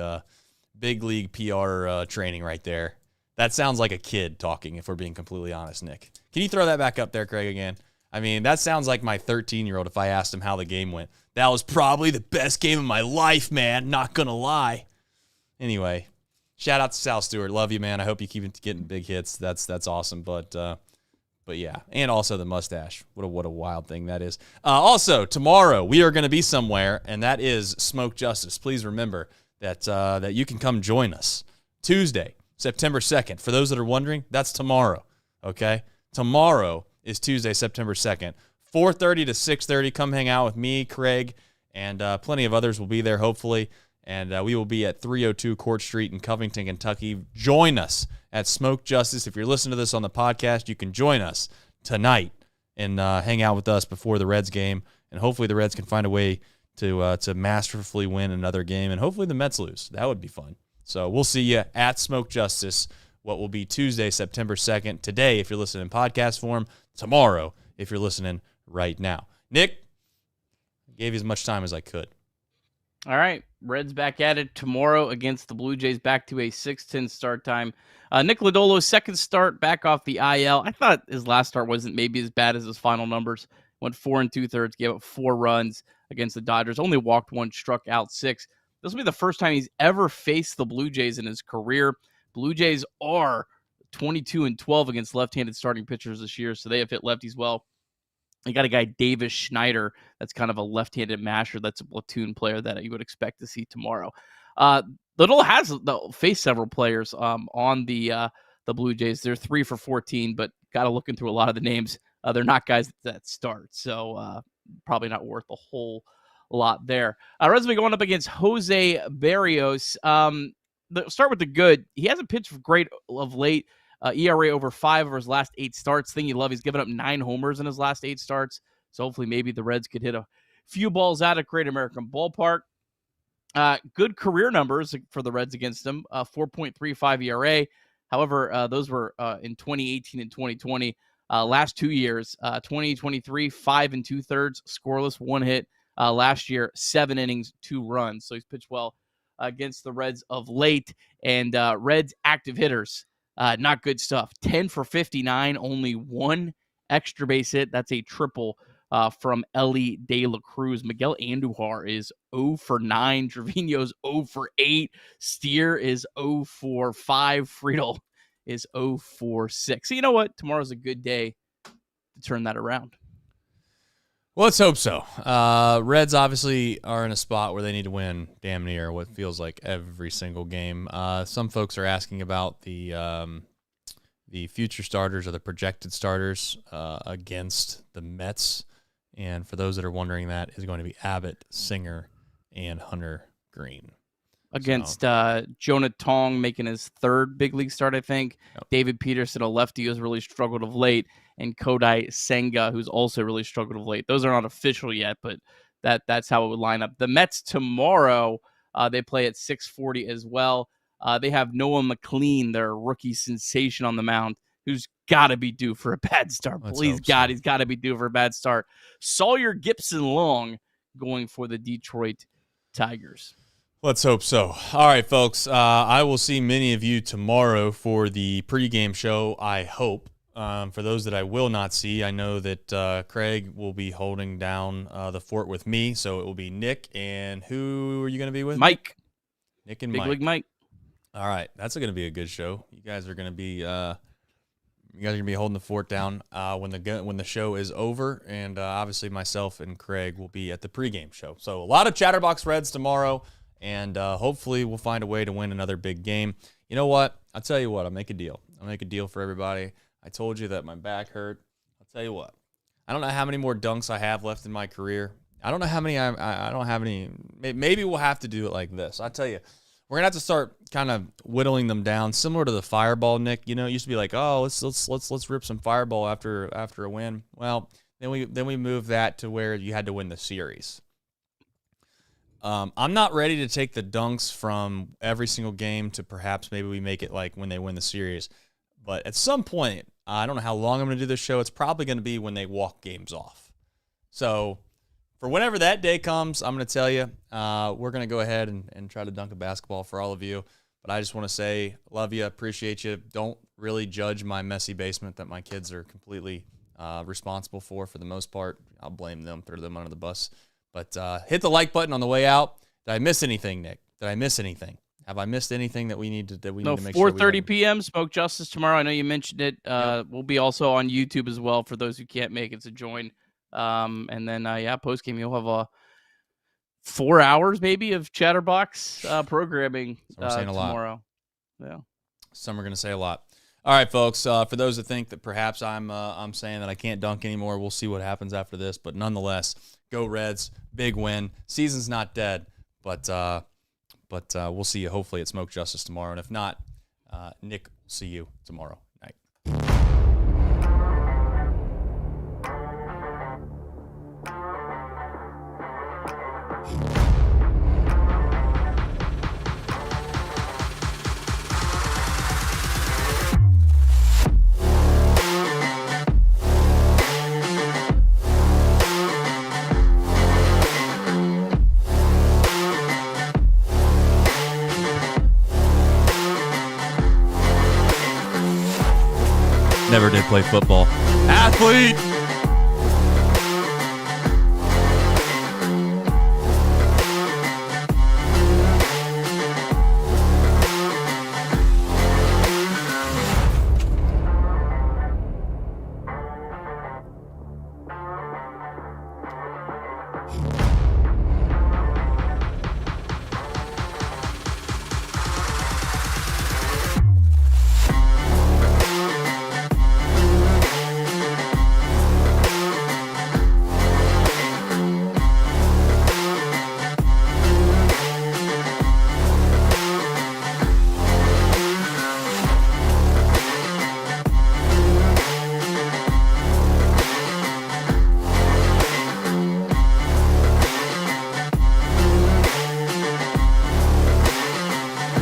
PR training right there. That sounds like a kid talking. If we're being completely honest, Nick, can you throw that back up there, Craig, again? I mean, that sounds like my 13-year-old if I asked him how the game went. That was probably the best game of my life, man. Not gonna lie. Anyway, shout out to Sal Stewart. Love you, man. I hope you keep getting big hits. That's awesome. But yeah, and also the mustache. What a wild thing that is. Also, tomorrow we are going to be somewhere, and that is Smoke Justice. Please remember that you can come join us Tuesday, September 2nd. For those that are wondering, that's tomorrow. Okay, tomorrow is Tuesday, September 2nd, 4:30 to 6:30. Come hang out with me, Craig, and plenty of others will be there, hopefully. And we will be at 302 Court Street in Covington, Kentucky. Join us at Smoke Justice. If you're listening to this on the podcast, you can join us tonight and hang out with us before the Reds game. And hopefully the Reds can find a way to masterfully win another game. And hopefully the Mets lose. That would be fun. So we'll see you at Smoke Justice, what will be Tuesday, September 2nd. Today, if you're listening in podcast form. Tomorrow, if you're listening right now. Nick, I gave you as much time as I could. All right, Reds back at it tomorrow against the Blue Jays, back to a 6:10 start time. Nick Lodolo's second start back off the IL. I thought his last start wasn't maybe as bad as his final numbers. Went 4 2/3, gave up 4 runs against the Dodgers. Only walked 1, struck out 6. This will be the first time he's ever faced the Blue Jays in his career. Blue Jays are 22-12 against left-handed starting pitchers this year, so they have hit lefties well. You got a guy, Davis Schneider, that's kind of a left-handed masher. That's a platoon player that you would expect to see tomorrow. Little has faced several players on the Blue Jays. They're 3 for 14, but got to looking through a lot of the names. They're not guys that start, so probably not worth a whole lot there. Reds will be going up against Jose Barrios. Start with the good. He hasn't pitched great of late. ERA over 5 over his last 8 starts. Thing you love, he's given up 9 homers in his last 8 starts. So hopefully maybe the Reds could hit a few balls out at Great American Ballpark. Good career numbers for the Reds against him. 4.35 ERA. However, those were in 2018 and 2020. Last 2 years, 2023, 5 2/3, scoreless, 1 hit. Last year, 7 innings, 2 runs. So he's pitched well against the Reds of late. And Reds active hitters. Not good stuff. 10 for 59, only 1 extra base hit. That's a triple from Elly De La Cruz. Miguel Andujar is 0 for 9. Trevino's 0 for 8. Steer is 0 for 5. Friedl is 0 for 6. So you know what? Tomorrow's a good day to turn that around. Well, let's hope so. Reds obviously are in a spot where they need to win damn near what feels like every single game. Some folks are asking about the future starters or the projected starters against the Mets. And for those that are wondering, that is going to be Abbott, Singer, and Hunter Greene. against Jonah Tong making his third big league start, I think. Yep. David Peterson, a lefty who's really struggled of late, and Kodai Senga, who's also really struggled of late. Those are not official yet, but that's how it would line up. The Mets tomorrow, they play at 6:40 as well. They have Noah McLean, their rookie sensation, on the mound, who's got to be due for a bad start. Please, God, he's got to be due for a bad start. Sawyer Gipson Long going for the Detroit Tigers. Let's hope so. All right, folks. I will see many of you tomorrow for the pregame show, I hope. For those that I will not see, I know that Craig will be holding down the fort with me, so it will be Nick, and who are you going to be with? Mike. Nick and Big Mike. League Mike. All right, that's going to be a good show. You guys are going to be holding the fort down when the show is over, and obviously myself and Craig will be at the pregame show. So a lot of Chatterbox Reds tomorrow, and hopefully we'll find a way to win another big game. You know what? I'll tell you what. I'll make a deal. I'll make a deal for everybody. I told you that my back hurt. I'll tell you what. I don't know how many more dunks I have left in my career. I don't know how many. I don't have any. Maybe we'll have to do it like this. I'll tell you. We're gonna have to start kind of whittling them down, similar to the fireball, Nick. You know, it used to be like, oh, let's rip some fireball after a win. Well, then we moved that to where you had to win the series. I'm not ready to take the dunks from every single game to perhaps maybe we make it like when they win the series. But at some point, I don't know how long I'm going to do this show. It's probably going to be when they walk games off. So for whenever that day comes, I'm going to tell you, we're going to go ahead and try to dunk a basketball for all of you. But I just want to say, love you, appreciate you. Don't really judge my messy basement that my kids are completely responsible for the most part. I'll blame them, throw them under the bus. But hit the like button on the way out. Did I miss anything, Nick? Did I miss anything? Have I missed anything that we need to make sure? 4:30 p.m. Smoke Justice tomorrow. I know you mentioned it. We'll be also on YouTube as well for those who can't make it to join. And then post game you'll have 4 hours maybe of Chatterbox programming tomorrow. Yeah. Some are going to say a lot. All right, folks. For those that think that perhaps I'm saying that I can't dunk anymore, we'll see what happens after this. But nonetheless, go Reds! Big win. Season's not dead, but we'll see you hopefully at Smoke Justice tomorrow. And if not, Nick, see you tomorrow night. Never did play football. Athlete!